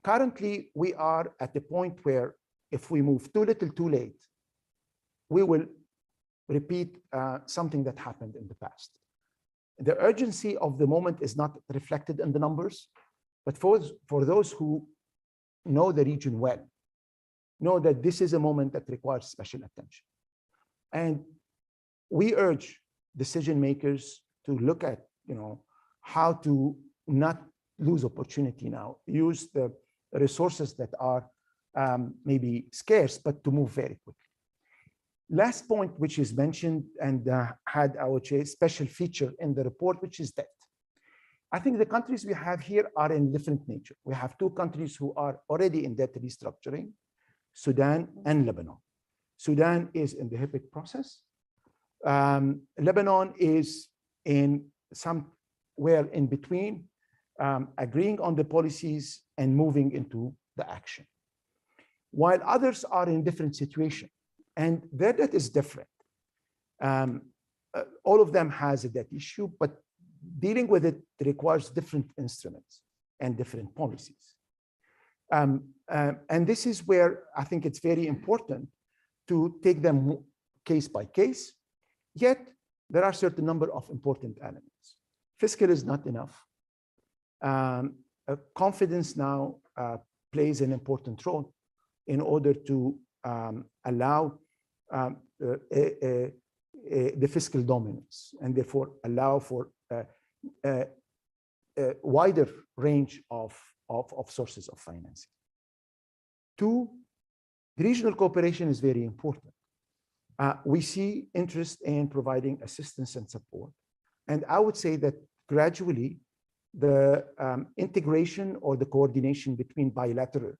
Currently, we are at the point where if we move too little, too late, we will repeat something that happened in the past. The urgency of the moment is not reflected in the numbers, but for those who know the region well, know that this is a moment that requires special attention. And we urge decision makers to look at, how to not lose opportunity now, use the resources that are maybe scarce, but to move very quickly. Last point, which is mentioned and had, I would say, special feature in the report, which is debt. I think the countries we have here are in different nature. We have two countries who are already in debt restructuring, Sudan and Lebanon. Sudan is in the HIPC process. Lebanon is in somewhere in between, agreeing on the policies and moving into the action. While others are in different situation, and their debt is different. All of them has a debt issue, but dealing with it requires different instruments and different policies. And this is where I think it's very important to take them case by case. Yet there are certain number of important elements. Fiscal is not enough. Confidence now plays an important role in order to allow the fiscal dominance and therefore allow for a wider range of sources of financing. Two, the regional cooperation is very important. We see interest in providing assistance and support. And I would say that gradually the integration or the coordination between bilateral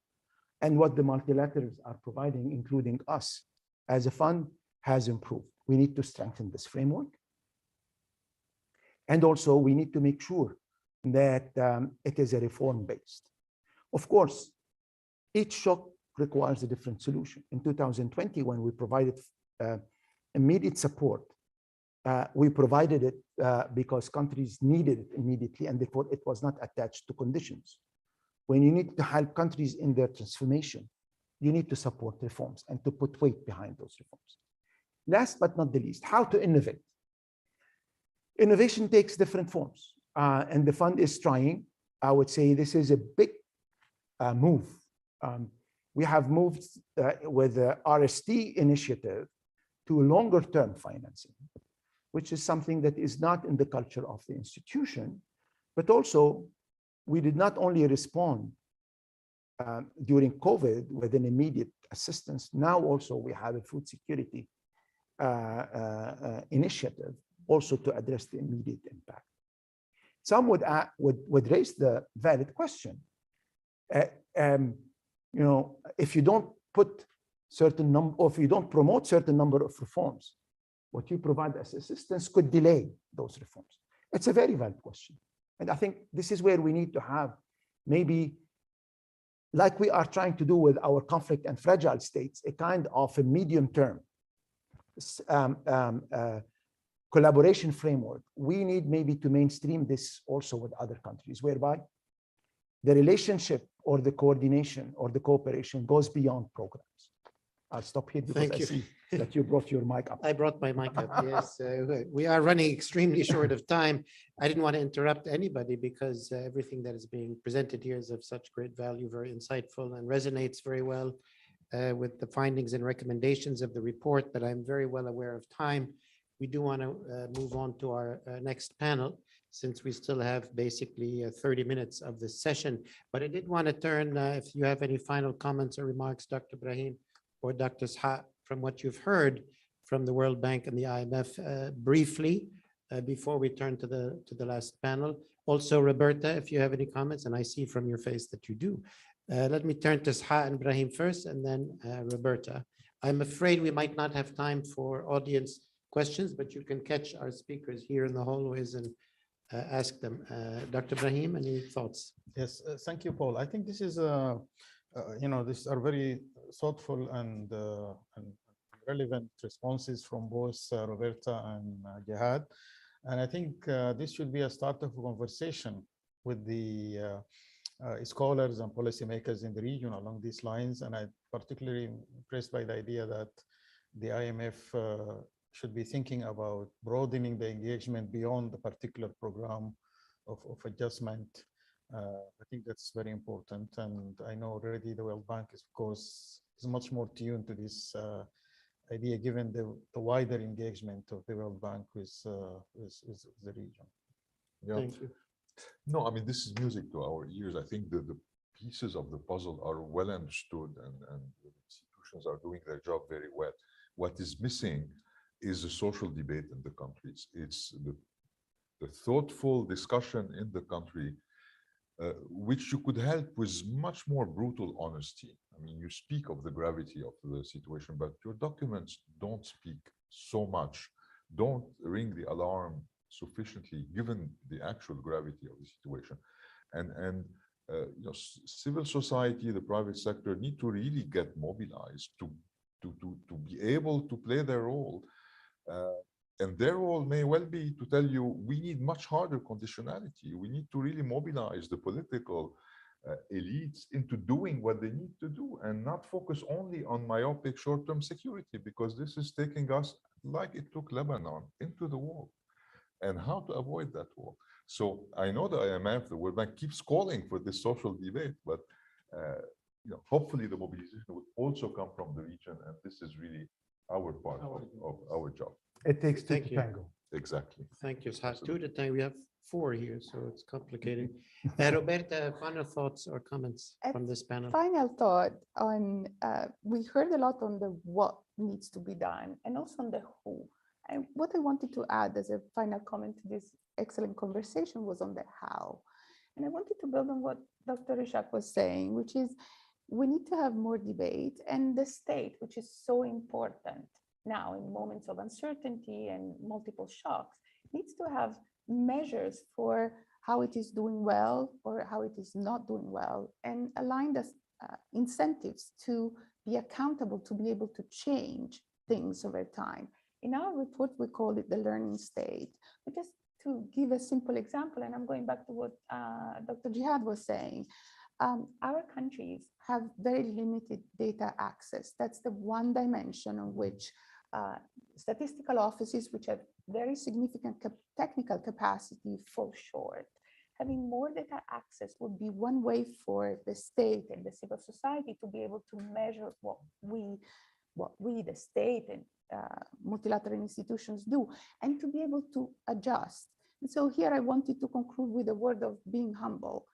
and what the multilaterals are providing, including us as a fund, has improved. We need to strengthen this framework. And also we need to make sure that it is a reform-based. Of course, each shock requires a different solution. In 2020, when we provided immediate support, we provided it because countries needed it immediately, and therefore it was not attached to conditions. When you need to help countries in their transformation, you need to support reforms and to put weight behind those reforms. Last but not the least, how to innovate. Innovation takes different forms, and the fund is trying. I would say this is a big move. We have moved with the RST initiative to longer term financing, which is something that is not in the culture of the institution, but also we did not only respond during COVID with an immediate assistance. Now also we have a food security initiative also to address the immediate impact. Some would raise the valid question. If you don't put certain number, or if you don't promote certain number of reforms, what you provide as assistance could delay those reforms. It's a very valid question. And I think this is where we need to have maybe, like we are trying to do with our conflict and fragile states, a kind of a medium term collaboration framework. We need maybe to mainstream this also with other countries, whereby the relationship or the coordination or the cooperation goes beyond programs. I'll stop here because Thank I you. see that you brought your mic up. I brought my mic up, yes. We are running extremely short of time. I didn't want to interrupt anybody because everything that is being presented here is of such great value, very insightful, and resonates very well with the findings and recommendations of the report, but I'm very well aware of time. We do want to move on to our next panel, since we still have basically 30 minutes of this session. But I did want to turn, if you have any final comments or remarks, Dr. Ibrahim or Dr. Sha, from what you've heard from the World Bank and the IMF briefly, before we turn to the last panel. Also, Roberta, if you have any comments, and I see from your face that you do. Let me turn to Sha and Ibrahim first, and then Roberta. I'm afraid we might not have time for audience questions, but you can catch our speakers here in the hallways and ask them. Dr. Ibrahim, any thoughts? Yes, thank you, Paul. I think this is, these are very thoughtful and relevant responses from both Roberta and Jihad. And I think this should be a start of a conversation with the scholars and policymakers in the region along these lines. And I'm particularly impressed by the idea that the IMF should be thinking about broadening the engagement beyond the particular program of adjustment. I think that's very important. And I know already the World Bank is, of course, is much more tuned to this idea, given the wider engagement of the World Bank with the region. Yeah. Thank you. No, I mean, this is music to our ears. I think the pieces of the puzzle are well understood, and the institutions are doing their job very well. What is missing is a social debate in the countries. It's the thoughtful discussion in the country, which you could help with much more brutal honesty. I mean, you speak of the gravity of the situation, but your documents don't speak so much, don't ring the alarm sufficiently, given the actual gravity of the situation. And civil society, the private sector need to really get mobilized to be able to play their role. And their role may well be to tell you, we need much harder conditionality. We need to really mobilize the political elites into doing what they need to do and not focus only on myopic short-term security, because this is taking us, like it took Lebanon, into the war. And how to avoid that war. So I know the IMF, the World Bank keeps calling for this social debate, but hopefully the mobilization will also come from the region, and this is really our part of our job. It takes two Thank to you. tango. Exactly. Thank you, Sha. Two at a time. We have 4 here, so it's complicated. Roberta, final thoughts or comments from this panel? Final thought on, we heard a lot on the what needs to be done and also on the who. And what I wanted to add as a final comment to this excellent conversation was on the how. And I wanted to build on what Dr. Ishaq was saying, which is we need to have more debate, and the state, which is so important now in moments of uncertainty and multiple shocks, needs to have measures for how it is doing well or how it is not doing well, and align the incentives to be accountable, to be able to change things over time. In our report, we call it the learning state. But just to give a simple example, and I'm going back to what Dr. Jihad was saying, our countries have very limited data access. That's the one dimension on which statistical offices, which have very significant technical capacity, fall short. Having more data access would be one way for the state and the civil society to be able to measure what we, the state and multilateral institutions do, and to be able to adjust. And so here I wanted to conclude with a word of being humble.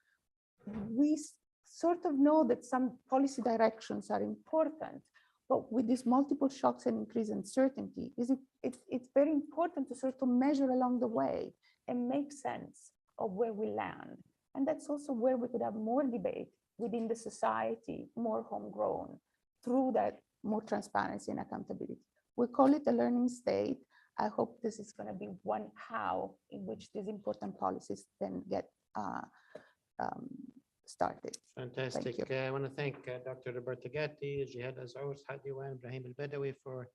We sort of know that some policy directions are important, but with these multiple shocks and increased uncertainty, it's very important to sort of measure along the way and make sense of where we land. And that's also where we could have more debate within the society, more homegrown, through that more transparency and accountability. We call it the learning state. I hope this is going to be one how in which these important policies then get started. Fantastic. I want to thank Dr. Roberta Gatti, Jihad Azzour, Hadi Wan, Ibrahim Al-Badawi for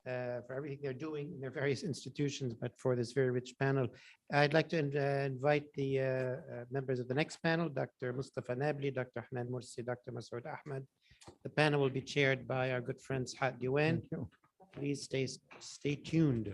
for everything they're doing in their various institutions, but for this very rich panel. I'd like to invite the members of the next panel, Dr. Mustafa Nabli, Dr. Hanan Mursi, Dr. Masoud Ahmed. The panel will be chaired by our good friend Shat Diwan. Thank you. Please stay tuned.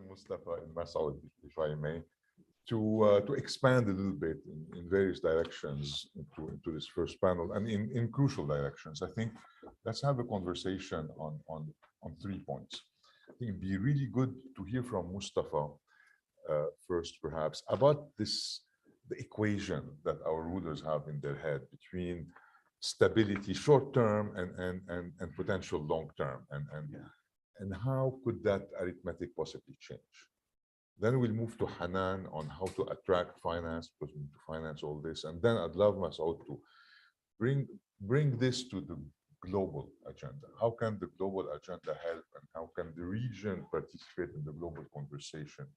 Mustafa and Masoud, if I may, to expand a little bit in various directions into this first panel and in crucial directions. I think let's have a conversation on 3 points. I think it'd be really good to hear from Mustafa first, perhaps, about the equation that our rulers have in their head between stability short term and potential long term, and how could that arithmetic possibly change? Then we'll move to Hanan on how to attract finance, because we need to finance all this. And then I'd love Masoud to bring this to the global agenda. How can the global agenda help, and how can the region participate in the global conversation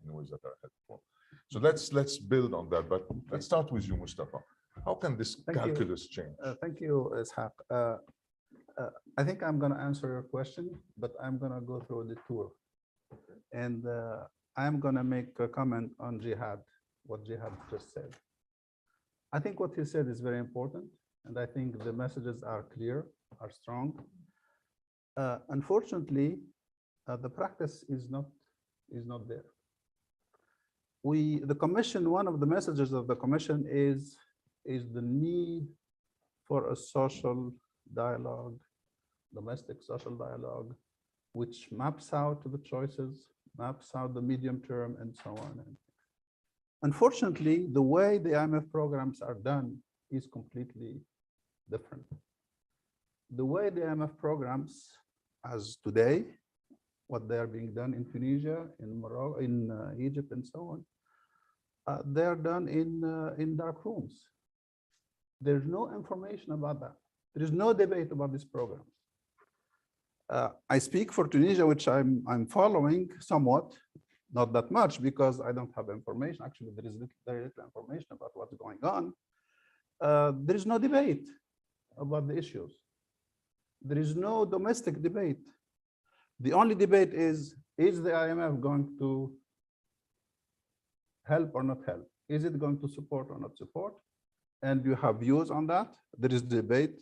in ways that are helpful? So let's build on that. But let's start with you, Mustafa. How can this calculus change? Thank you, Ishaq. I think I'm going to answer your question, but I'm going to go through the tour. And I'm going to make a comment on Jihad, what Jihad just said. I think what he said is very important, and I think the messages are clear, are strong. Unfortunately, the practice is not there. The commission, one of the messages of the commission is the need for a social dialogue, domestic social dialogue, which maps out the choices, maps out the medium term, and so on. Unfortunately, the way the IMF programs are done is completely different. The way the IMF programs, as today, what they are being done in Tunisia, in Morocco, in Egypt, and so on, they are done in dark rooms. There's no information about that. There is no debate about these programs. I speak for Tunisia, which I'm following somewhat, not that much, because I don't have information. Actually, there is very little information about what's going on. There is no debate about the issues. There is no domestic debate. The only debate is the IMF going to help or not help? Is it going to support or not support? And you have views on that. There is debate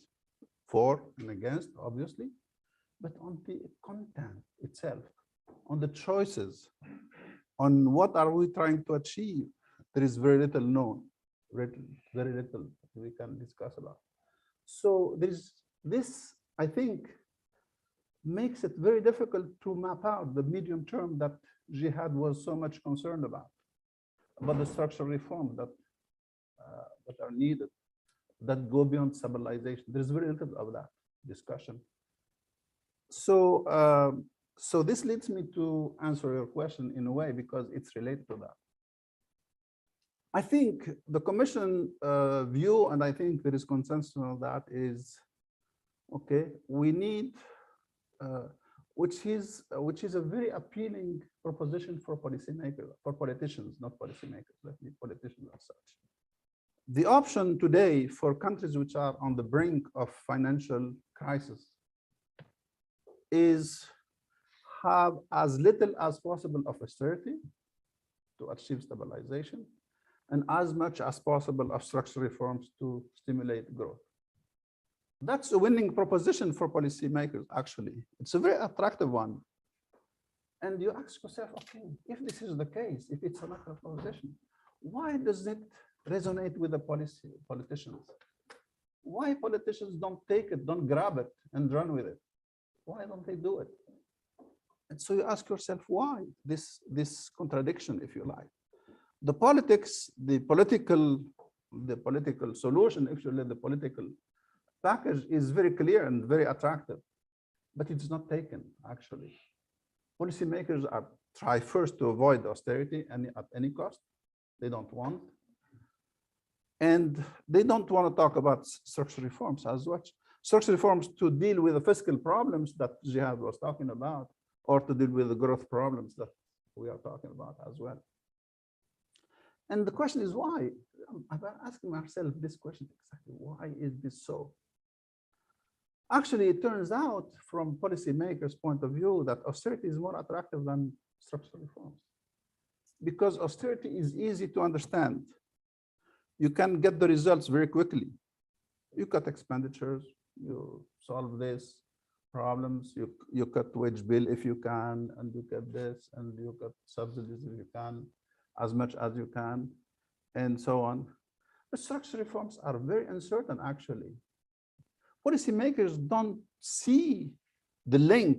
for and against, obviously, but on the content itself, on the choices, on what are we trying to achieve, there is very little known, very little we can discuss about. So this, I think, makes it very difficult to map out the medium term that Jihad was so much concerned about the structural reforms that are needed, that go beyond stabilization. There's very little of that discussion. So, so this leads me to answer your question in a way, because it's related to that. I think the Commission view, and I think there is consensus on that, is okay. We need, which is a very appealing proposition for policymakers, for politicians, not policymakers, but politicians as such. The option today for countries which are on the brink of financial crisis is have as little as possible of austerity to achieve stabilization, and as much as possible of structural reforms to stimulate growth. That's a winning proposition for policymakers, actually. It's a very attractive one. And you ask yourself, okay, if this is the case, if it's an attractive proposition, why does it resonate with the politicians? Why politicians don't take it, don't grab it and run with it? Why don't they do it? And so you ask yourself, why this contradiction, if you like? The politics, the political solution, actually the political package is very clear and very attractive, but it's not taken, actually. Policymakers try first to avoid austerity at any cost. They don't want. And they don't want to talk about structural reforms as much. Structural reforms to deal with the fiscal problems that Jihad was talking about, or to deal with the growth problems that we are talking about as well. And the question is why? I've been asking myself this question exactly. Why is this so? Actually, it turns out from policymakers' point of view that austerity is more attractive than structural reforms. Because austerity is easy to understand. You can get the results very quickly. You cut expenditures, you solve this problems, you cut wage bill if you can, and you get this, and you cut subsidies if you can, as much as you can, and so on. But structural reforms are very uncertain, actually. Policymakers don't see the link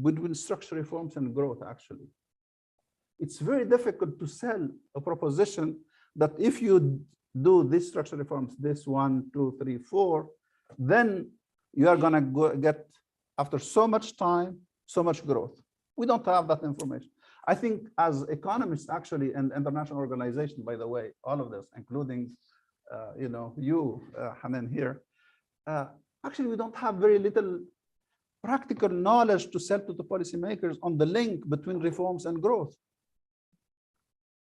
between structural reforms and growth, actually. It's very difficult to sell a proposition that if you do these structural reforms, this 1, 2, 3, 4, then you are going to get, after so much time, so much growth. We don't have that information. I think as economists, actually, and international organizations, by the way, all of this, including you, Hanan, here, actually, we don't have very little practical knowledge to sell to the policymakers on the link between reforms and growth.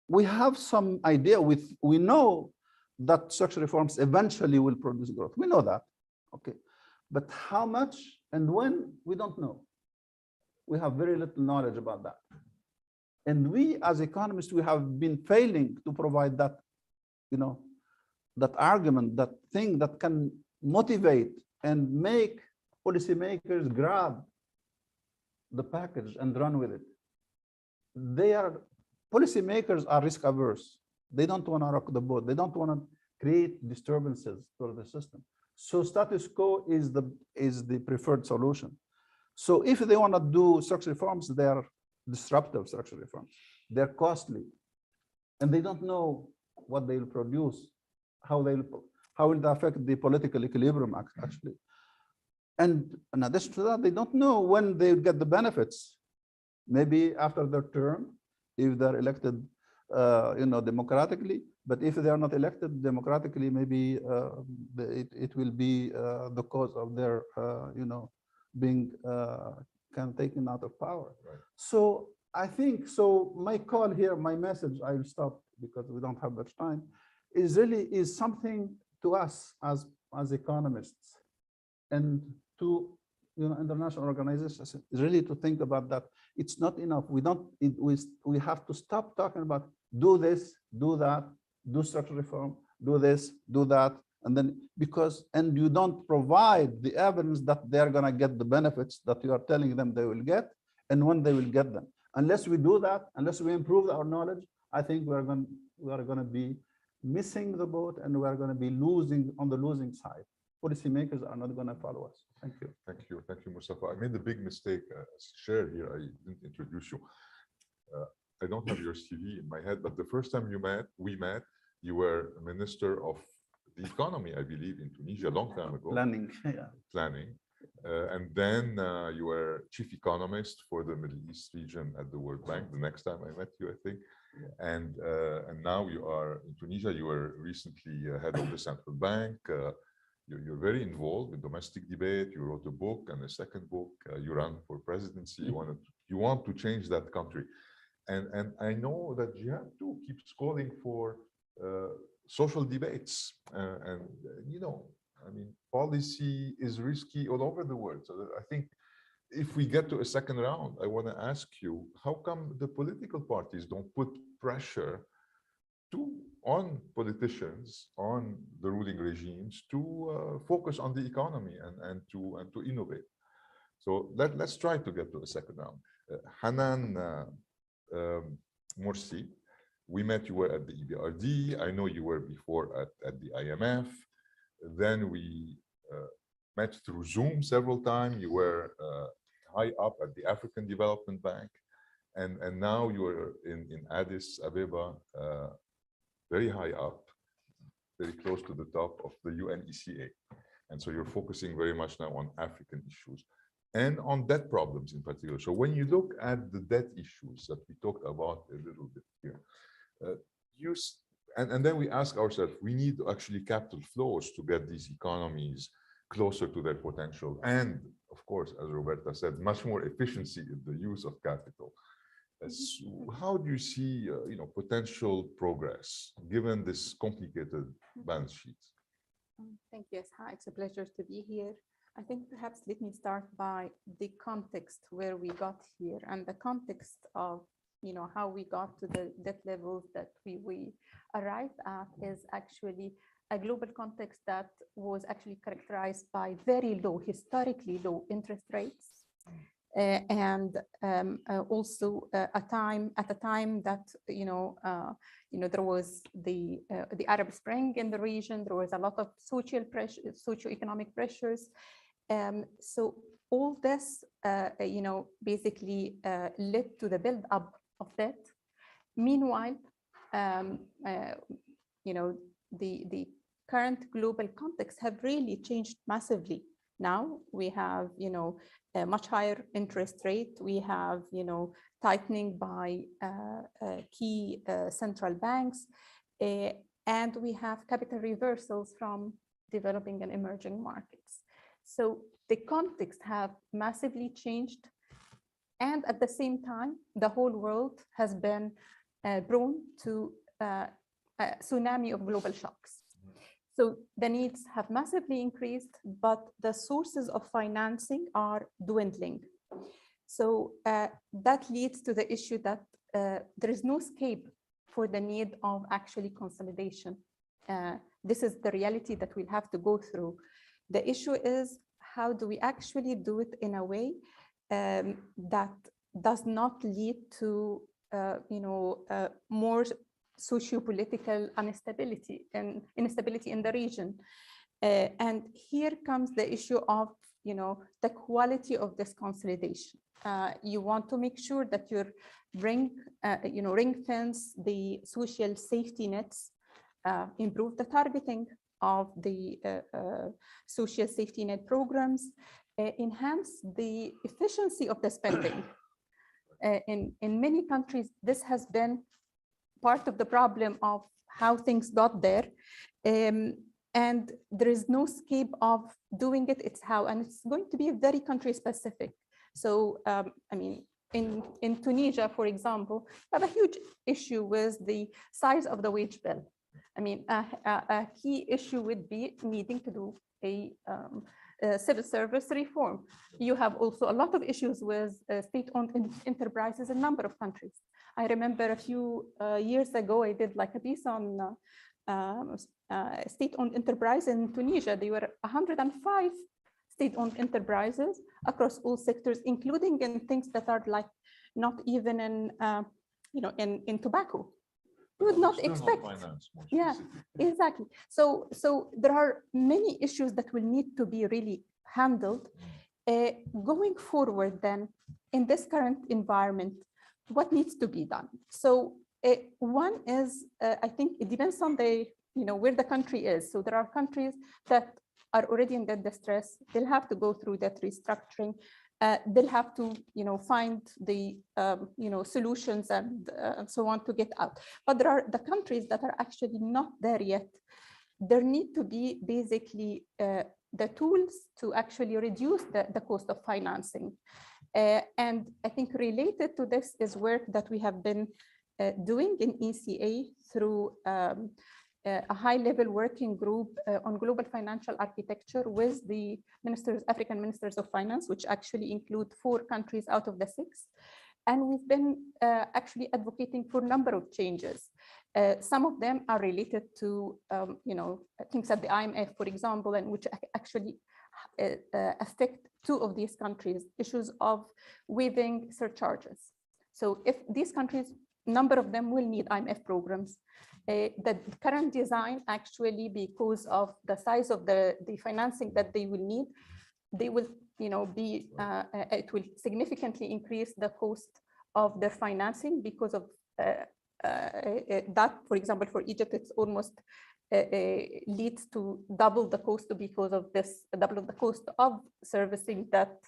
We have some idea, we know that structural reforms eventually will produce growth. We know that, okay. But how much and when, we don't know. We have very little knowledge about that. And we, as economists, we have been failing to provide that, that argument, that thing that can motivate and make policymakers grab the package and run with it. Policymakers are risk averse. They don't want to rock the boat. They don't want to create disturbances for the system. So status quo is the preferred solution. So if they want to do structural reforms, they are disruptive structural reforms. They're costly, and they don't know what they will produce, how will it affect the political equilibrium, actually. And in addition to that, they don't know when they get the benefits. Maybe after their term, if they're elected, democratically. But if they are not elected democratically, maybe it will be the cause of their, being kind of taken out of power. Right. So I think, so my call here, my message, I will stop because we don't have much time, is something to us as economists and to international organizations, really to think about that. It's not enough. We have to stop talking about do this, do that, do structural reform, do this, do that, and then and you don't provide the evidence that they're going to get the benefits that you are telling them they will get, and when they will get them. Unless we do that, unless we improve our knowledge, I think we are going to be missing the boat, and we are going to be losing on the losing side. Policymakers are not going to follow us. Thank you. Thank you. Thank you, Mustafa. I made a big mistake. Share here. I didn't introduce you. I don't have your CV in my head, but the first time we met, you were Minister of the Economy, I believe, in Tunisia, a long time ago. Planning, yeah. Planning. And then you were Chief Economist for the Middle East region at the World Bank, the next time I met you, I think. Yeah. And now you are in Tunisia. You were recently head of the Central Bank. You're very involved in domestic debate. You wrote a book and a second book. You ran for presidency. You want to change that country. And I know that Jihad too keeps calling for social debates. I mean, policy is risky all over the world. So I think if we get to a second round, I want to ask you, how come the political parties don't put pressure to on politicians, on the ruling regimes to focus on the economy and to innovate. So let's try to get to the second round. Hanan Morsi, we met, you were at the EBRD. I know you were before at the IMF. Then we met through Zoom several times. You were high up at the African Development Bank. And now you're in Addis Ababa, very high up, very close to the top of the UNECA. And so you're focusing very much now on African issues and on debt problems in particular. So when you look at the debt issues that we talked about a little bit here, and then we ask ourselves, we need actually capital flows to get these economies closer to their potential. And of course, as Roberta said, much more efficiency in the use of capital. So how do you see potential progress given this complicated balance sheet? Thank you, Isha. It's a pleasure to be here. I think perhaps let me start by the context where we got here, and the context of how we got to the debt levels that we arrived at is actually a global context that was actually characterized by very low, historically low interest rates. And also at a time that there was the Arab Spring in the region. There was a lot of socioeconomic pressures. So all this basically led to the build up of debt. Meanwhile, the current global context have really changed massively. Now we have a much higher interest rate. We have tightening by key central banks, and we have capital reversals from developing and emerging markets. So the context have massively changed, and at the same time, the whole world has been prone to a tsunami of global shocks. So the needs have massively increased, but the sources of financing are dwindling. So that leads to the issue that there is no escape for the need of actually consolidation. This is the reality that we'll have to go through. The issue is, how do we actually do it in a way that does not lead to more socio-political instability and instability in the region. And here comes the issue of the quality of this consolidation. You want to make sure that you ring fence the social safety nets, improve the targeting of the social safety net programs, enhance the efficiency of the spending. In many countries, this has been part of the problem of how things got there. And there is no escape of doing it. It's how, and it's going to be very country specific. So, I mean, in Tunisia, for example, we have a huge issue with the size of the wage bill. I mean, a key issue would be needing to do a civil service reform. You have also a lot of issues with state-owned enterprises in a number of countries. I remember a few years ago, I did like a piece on state-owned enterprise in Tunisia. There were 105 state-owned enterprises across all sectors, including in things that are like not even in in tobacco. You would not expect. Yeah, exactly. So there are many issues that will need to be really handled. Going forward, then, in this current environment, what needs to be done? So one is, I think it depends on the where the country is. So there are countries that are already in debt distress. They'll have to go through that restructuring. They'll have to find the solutions and so on to get out. But there are the countries that are actually not there yet. There need to be basically the tools to actually reduce the cost of financing. And I think related to this is work that we have been doing in ECA through a high-level working group on global financial architecture with the African ministers of finance, which actually include 4 countries out of the 6. And we've been actually advocating for a number of changes. Some of them are related to, things at the IMF, for example, and which actually affect two of these countries, issues of waiving surcharges. So if these countries, number of them will need IMF programs, the current design actually, because of the size of the financing that they will need, they will, it will significantly increase the cost of their financing because of that. For example, for Egypt, it's almost leads to double the cost because of this, double of the cost of servicing that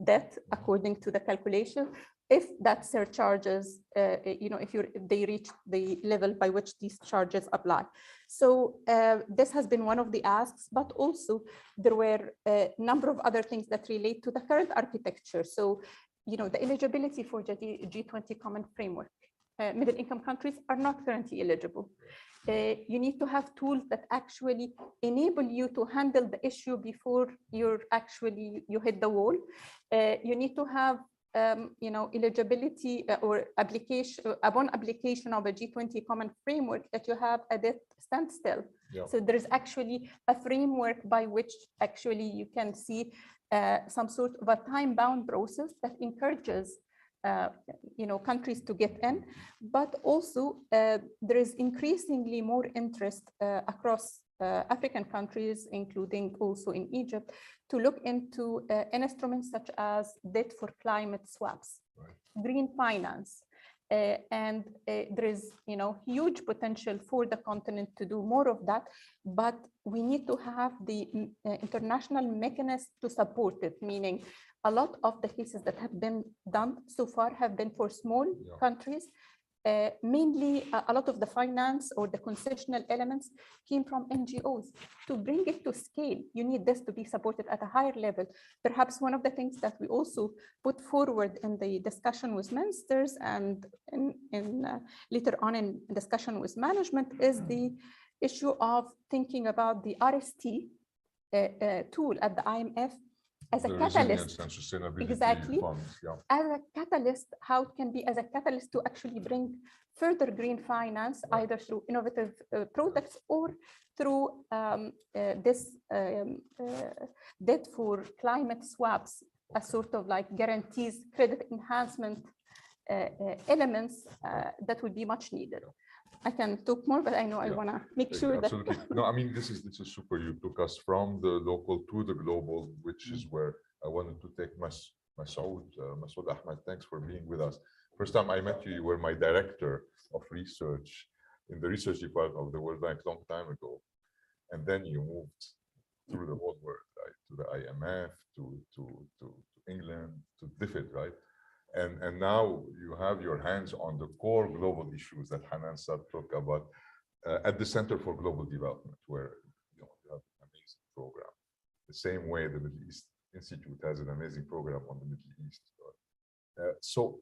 debt, according to the calculation. If that surcharges, if they reach the level by which these charges apply. So this has been one of the asks, but also there were a number of other things that relate to the current architecture. So, the eligibility for G20 common framework. Middle income countries are not currently eligible. You need to have tools that actually enable you to handle the issue before you hit the wall. You need to have eligibility or application, upon application of a G20 common framework, that you have a debt standstill. Yeah. So there is actually a framework by which actually you can see some sort of a time-bound process that encourages countries to get in, but also there is increasingly more interest across African countries, including also in Egypt, to look into instruments such as debt for climate swaps, right, green finance. And there is, huge potential for the continent to do more of that, but we need to have the international mechanism to support it, meaning a lot of the cases that have been done so far have been for small countries. Mainly, a lot of the finance or the concessional elements came from NGOs. To bring it to scale, you need this to be supported at a higher level. Perhaps one of the things that we also put forward in the discussion with ministers and later on in discussion with management is the issue of thinking about the RST tool at the IMF as a catalyst, and sustainability exactly, funds, as a catalyst, how it can be as a catalyst to actually bring further green finance, right, either through innovative products or through this debt for climate swaps, a sort of like guarantees, credit enhancement elements that would be much needed. I can talk more, but I know I want to make sure absolutely. that. No, I mean, this is super. You took us from the local to the global, which is where I wanted to take Masoud Ahmed. Thanks for being with us. First time I met you, you were my director of research in the research department of the World Bank long time ago. And then you moved through the whole world, right? To the IMF, to England, to DFID, right? And now you have your hands on the core global issues that Hanan talked about at the Center for Global Development, where you have an amazing program. The same way the Middle East Institute has an amazing program on the Middle East. So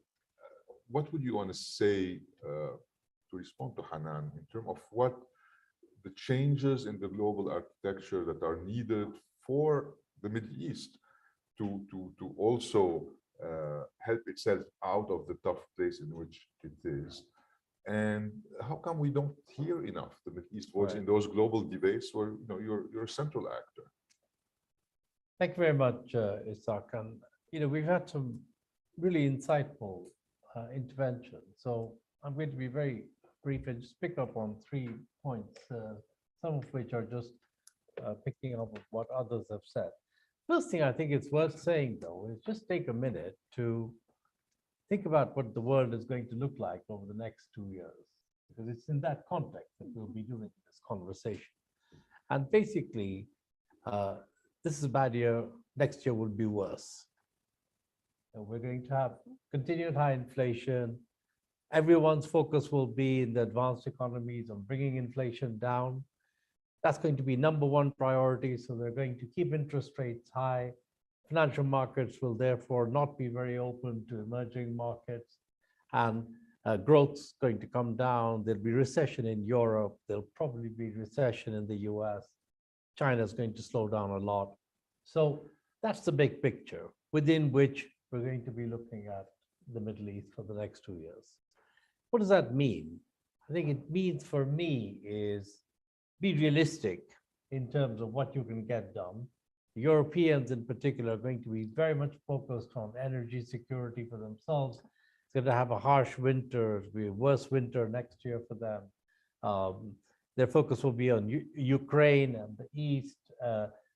what would you want to say to respond to Hanan in terms of what the changes in the global architecture that are needed for the Middle East to also help itself out of the tough place in which it is, and how come we don't hear enough the Middle East voice in those global debates where you're a central actor? Thank you very much, Isaac. And we've had some really insightful interventions. So I'm going to be very brief and just pick up on 3 points, some of which are just picking up of what others have said. First thing I think it's worth saying, though, is just take a minute to think about what the world is going to look like over the next 2 years, because it's in that context that we'll be doing this conversation. And basically, this is a bad year. Next year will be worse. And we're going to have continued high inflation. Everyone's focus will be in the advanced economies on bringing inflation down. That's going to be #1 priority. So they're going to keep interest rates high. Financial markets will therefore not be very open to emerging markets, and growth's going to come down. There'll be recession in Europe. There'll probably be recession in the US. China's going to slow down a lot. So that's the big picture within which we're going to be looking at the Middle East for the next 2 years. What does that mean? I think it means for me is be realistic in terms of what you can get done. Europeans in particular are going to be very much focused on energy security for themselves. It's going to have a harsh winter, it'll be a worse winter next year for them. Their focus will be on Ukraine and the East.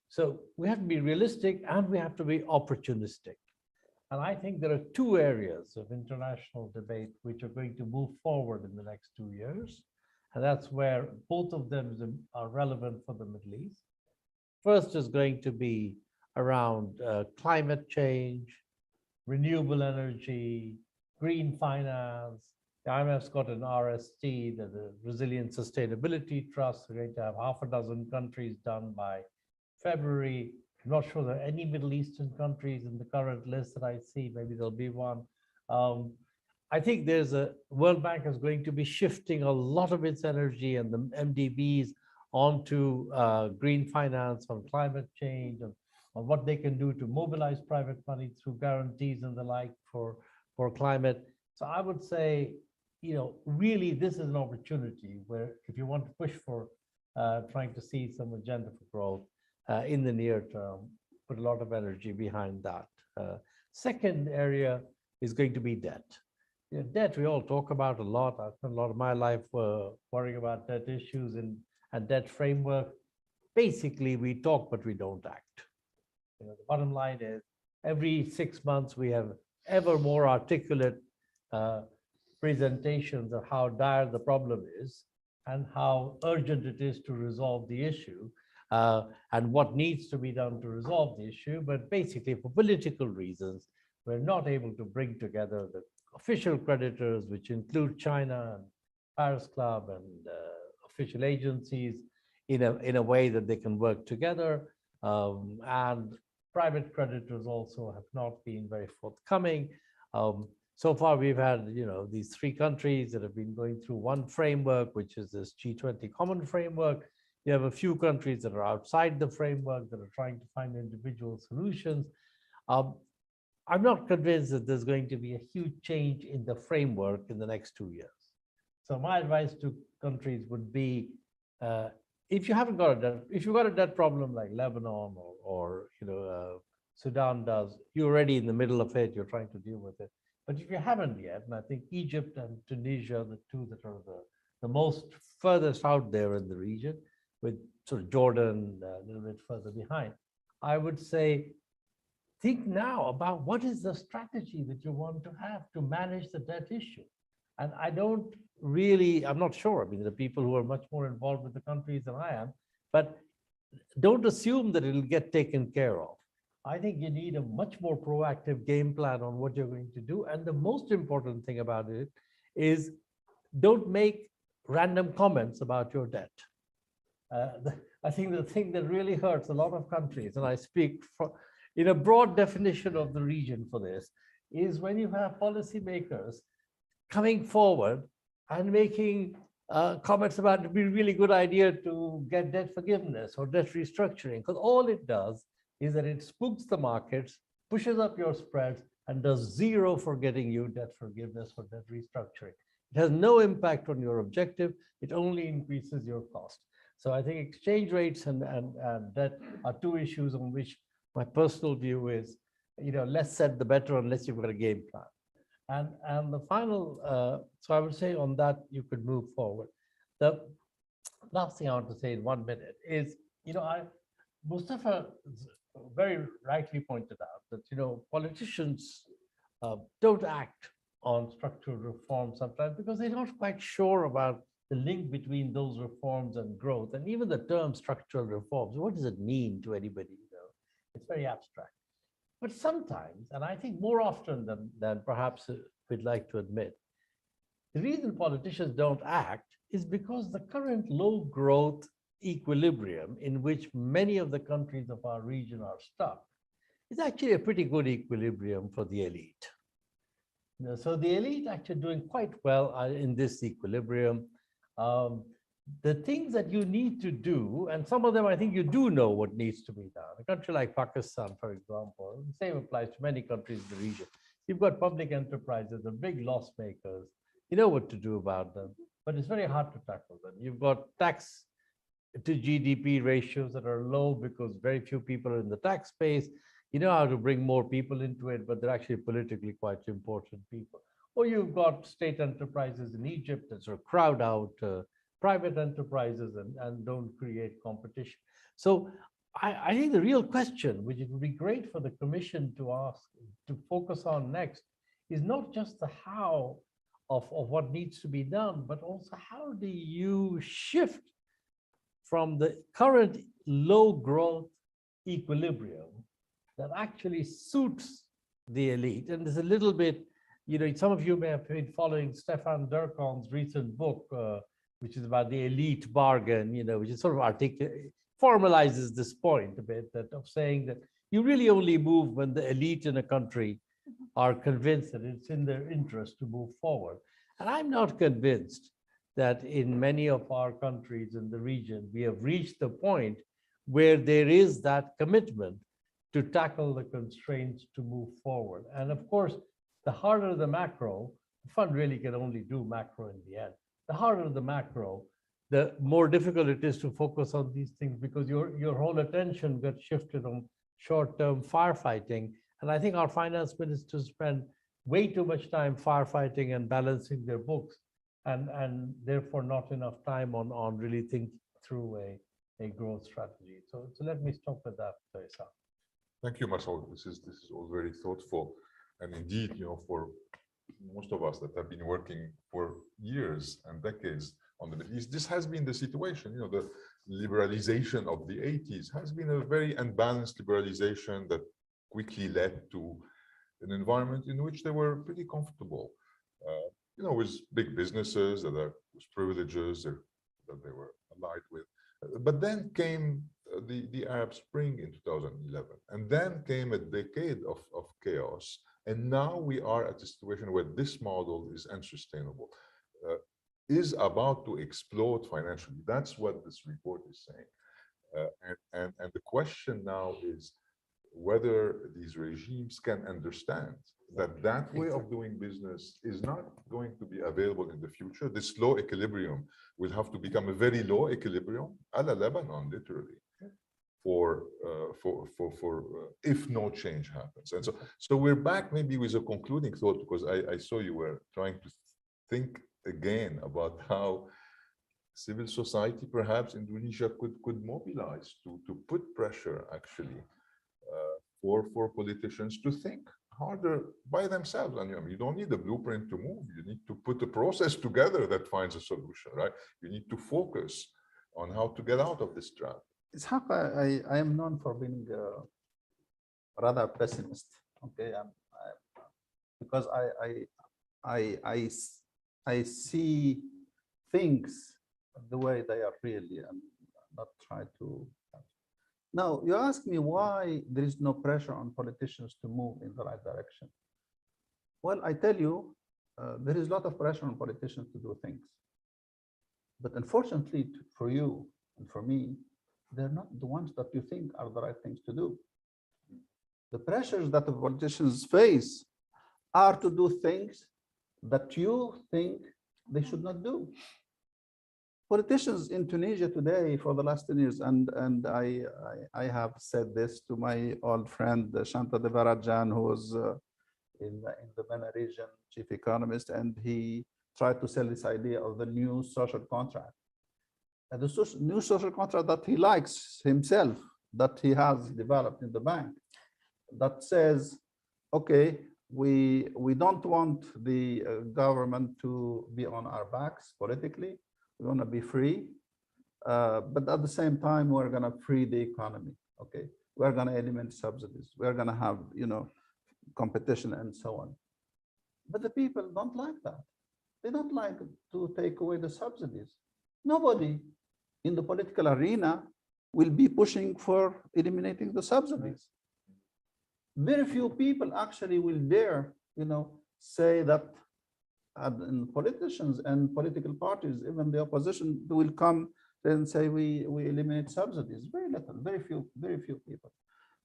So we have to be realistic and we have to be opportunistic. And I think there are two areas of international debate which are going to move forward in the next 2 years. And that's where both of them are relevant for the Middle East. First is going to be around climate change, renewable energy, green finance. The IMF's got an RST, the Resilient Sustainability Trust. We're going to have half a dozen countries done by February. I'm not sure there are any Middle Eastern countries in the current list that I see. Maybe there'll be one. I think there's a World Bank is going to be shifting a lot of its energy and the MDBs onto green finance, on climate change, on what they can do to mobilize private money through guarantees and the like for climate. So I would say, you know, really this is an opportunity where if you want to push for trying to see some agenda for growth in the near term, put a lot of energy behind that. Second area is going to be debt. You know, debt we all talk about a lot. I spent a lot of my life worrying about debt issues and debt framework. Basically, we talk, but we don't act. You know, the bottom line is every 6 months we have ever more articulate presentations of how dire the problem is and how urgent it is to resolve the issue and what needs to be done to resolve the issue. But basically, for political reasons, we're not able to bring together the official creditors, which include China and Paris Club and official agencies in a way that they can work together. And private creditors also have not been very forthcoming. So far, we've had, you know, these 3 countries that have been going through one framework, which is this G20 common framework. You have a few countries that are outside the framework that are trying to find individual solutions. I'm not convinced that there's going to be a huge change in the framework in the next 2 years. So my advice to countries would be, if you haven't got a debt, if you've got a debt problem like Lebanon or you know, Sudan does, you're already in the middle of it, you're trying to deal with it. But if you haven't yet, and I think Egypt and Tunisia are the two that are the most furthest out there in the region, with sort of Jordan a little bit further behind, I would say, think now about what is the strategy that you want to have to manage the debt issue. And I don't really, I'm not sure. I mean, there are people who are much more involved with the countries than I am, but don't assume that it'll get taken care of. I think you need a much more proactive game plan on what you're going to do. And the most important thing about it is don't make random comments about your debt. I think the thing that really hurts a lot of countries, and I speak in a broad definition of the region for this, is when you have policymakers coming forward and making comments about it'd be a really good idea to get debt forgiveness or debt restructuring, because all it does is that it spooks the markets, pushes up your spreads, and does zero for getting you debt forgiveness or debt restructuring. It has no impact on your objective. It only increases your cost. So I think exchange rates and debt are 2 issues on which my personal view is, you know, less said the better unless you've got a game plan. And the final, so I would say on that, you could move forward. The last thing I want to say in 1 minute is, you know, Mustafa very rightly pointed out that, you know, politicians don't act on structural reform sometimes because they're not quite sure about the link between those reforms and growth. And even the term structural reforms, what does it mean to anybody? You know, it's very abstract. But sometimes, and I think more often than perhaps we'd like to admit, the reason politicians don't act is because the current low growth equilibrium in which many of the countries of our region are stuck is actually a pretty good equilibrium for the elite. You know, so the elite actually doing quite well in this equilibrium. The things that you need to do, and some of them I think you do know what needs to be done. A country like Pakistan, for example, the same applies to many countries in the region. You've got public enterprises, the big loss makers. You know what to do about them. but it's very hard to tackle them. You've got tax to GDP ratios that are low because very few people are in the tax space. You know how to bring more people into it, but they're actually politically quite important people. Or you've got state enterprises in Egypt that sort of crowd out private enterprises and don't create competition. So I think the real question, which it would be great for the Commission to ask, to focus on next, is not just the how of what needs to be done, but also how do you shift from the current low growth equilibrium that actually suits the elite. And there's a little bit, you know, some of you may have been following Stefan Durkheim's recent book, which is about the elite bargain, you know, which is sort of formalizes this point a bit that of saying that you really only move when the elite in a country are convinced that it's in their interest to move forward. And I'm not convinced that in many of our countries in the region, we have reached the point where there is that commitment to tackle the constraints to move forward. And of course, the harder the macro, the fund really can only do macro in the end. The harder the macro, the more difficult it is to focus on these things because your whole attention gets shifted on short-term firefighting. And I think our finance ministers spend way too much time firefighting and balancing their books and therefore not enough time on really thinking through a growth strategy. So let me stop with that, Isa. Thank you, Masoud. This is all very thoughtful. And indeed, you know, for most of us that have been working for years and decades on the Middle East, this has been the situation. You know, the liberalization of the 80s has been a very unbalanced liberalization that quickly led to an environment in which they were pretty comfortable. You know, with big businesses that are with privileges that they were allied with. But then came the Arab Spring in 2011, and then came a decade of chaos. And now we are at a situation where this model is unsustainable, is about to explode financially. That's what this report is saying. And the question now is whether these regimes can understand that way of doing business is not going to be available in the future. This low equilibrium will have to become a very low equilibrium, a la Lebanon, literally, for if no change happens. And so we're back maybe with a concluding thought, because I saw you were trying to think again about how civil society, perhaps Indonesia could mobilize to put pressure actually for politicians to think harder by themselves. And you don't need a blueprint to move. You need to put a process together that finds a solution, right? You need to focus on how to get out of this trap. Ishaq, I am known for being rather pessimist. Okay, because I see things the way they are really, and not try to. Now, you ask me why there is no pressure on politicians to move in the right direction. Well, I tell you, there is a lot of pressure on politicians to do things. But unfortunately for you and for me, they're not the ones that you think are the right things to do. The pressures that the politicians face are to do things that you think they should not do. Politicians in Tunisia today for the last 10 years, and I have said this to my old friend Shanta Devarajan, who was in the MENA region chief economist, and he tried to sell this idea of the new social contract. And the new social contract that he likes himself, that he has developed in the bank, that says, okay, we don't want the government to be on our backs politically. We want to be free, but at the same time, we're going to free the economy. Okay, we're going to eliminate subsidies. We're going to have, you know, competition and so on. But the people don't like that. They don't like to take away the subsidies. Nobody in the political arena will be pushing for eliminating the subsidies. Very few people actually will dare, you know, say that. And politicians and political parties, even the opposition, will come and say we eliminate subsidies. Very little, very few people.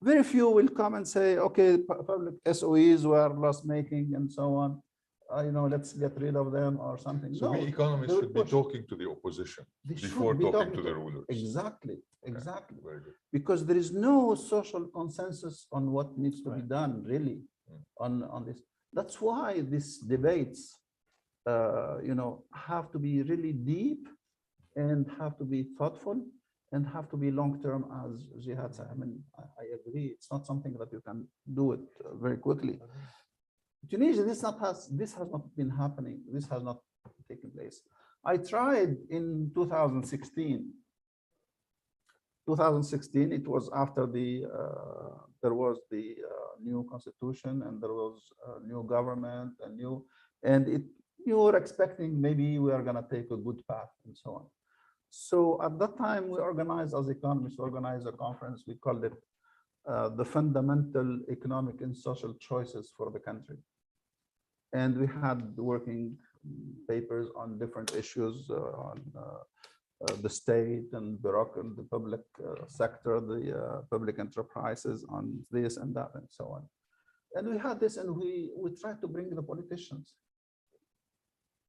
Very few will come and say, okay, public SOEs were loss making and so on. let's get rid of them or something. So we No, economists they will should be push. talking to the opposition They before should be talking to the rulers. Exactly, Okay, exactly. very good. Because there is no social consensus on what needs to be Right. done, really, Mm. on this. That's why these debates, have to be really deep and have to be thoughtful and have to be long-term, as Jihad said. I mean, I agree. It's not something that you can do it very quickly. Tunisia, this has not been happening. This has not taken place. I tried in 2016. 2016, it was after there was the new constitution and there was a new government and you were expecting maybe we are going to take a good path and so on. So at that time, we organized as economists, organized a conference. We called it the fundamental economic and social choices for the country. And we had working papers on different issues on the state and bureaucracy, the public sector, the public enterprises on this and that and so on. And we had this and we tried to bring the politicians.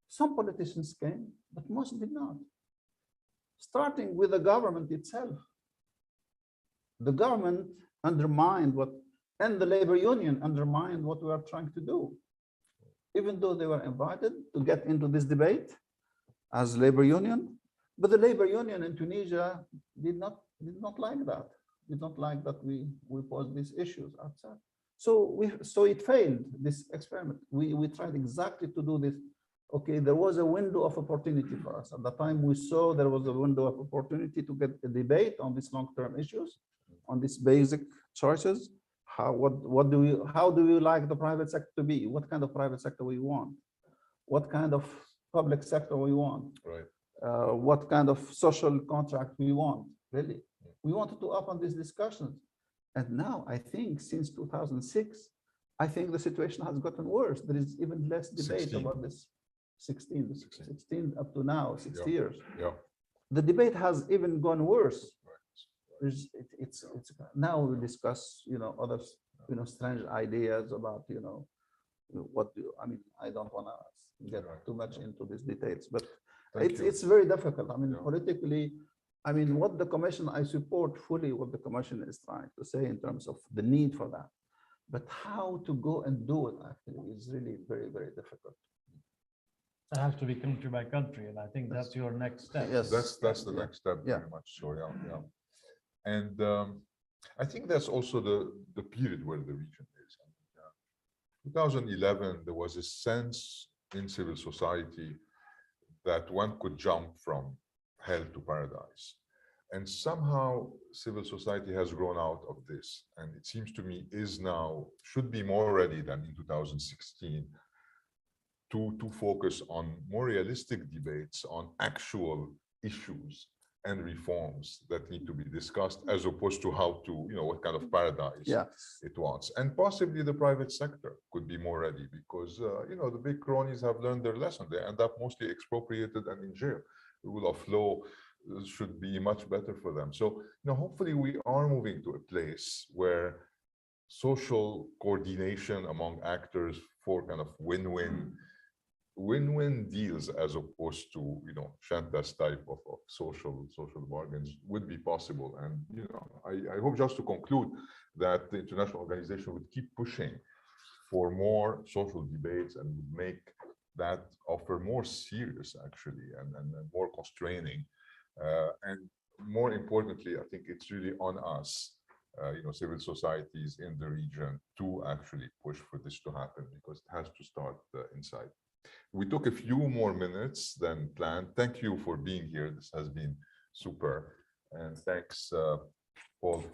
Some politicians came, but most did not. Starting with the government itself. The government undermined and the labor union undermined what we are trying to do. Even though they were invited to get into this debate as labor union, but the labor union in Tunisia did not like that. Did not like that we posed these issues outside. So it failed, this experiment. We tried exactly to do this. Okay, there was a window of opportunity for us. At the time we saw there was a window of opportunity to get a debate on these long-term issues, on these basic choices. How do we like the private sector to be? What kind of private sector we want? What kind of public sector we want? Right. What kind of social contract we want, really. We wanted to open these discussions. And now I think since 2006, I think the situation has gotten worse. There is even less debate 16. about this. 16 up to now, 6 Yeah. years. Yeah. The debate has even gone worse. It's now we discuss, other, strange ideas about, I mean, I don't want to get too much into these details, but it's very difficult. I mean, politically, I mean, what the commission, I support fully what the commission is trying to say in terms of the need for that. But how to go and do it actually is really very, very difficult. It has to be country by country, and I think that's your next step. Yes. That's the next step, very much so, yeah. And I think that's also the period where the region is. 2011, there was a sense in civil society that one could jump from hell to paradise. And somehow civil society has grown out of this. And it seems to me should be more ready than in 2016 to focus on more realistic debates on actual issues and reforms that need to be discussed, as opposed to how to, what kind of paradise it wants. And possibly the private sector could be more ready because, the big cronies have learned their lesson. They end up mostly expropriated and in jail. The rule of law should be much better for them. So, hopefully we are moving to a place where social coordination among actors for kind of win-win deals, as opposed to Shanta's type of social bargains, would be possible. And I hope, just to conclude, that the international organization would keep pushing for more social debates and would make that offer more serious, actually, and more constraining. And more importantly, I think it's really on us, civil societies in the region, to actually push for this to happen, because it has to start inside. We took a few more minutes than planned. Thank you for being here. This has been super. And thanks, Paul, for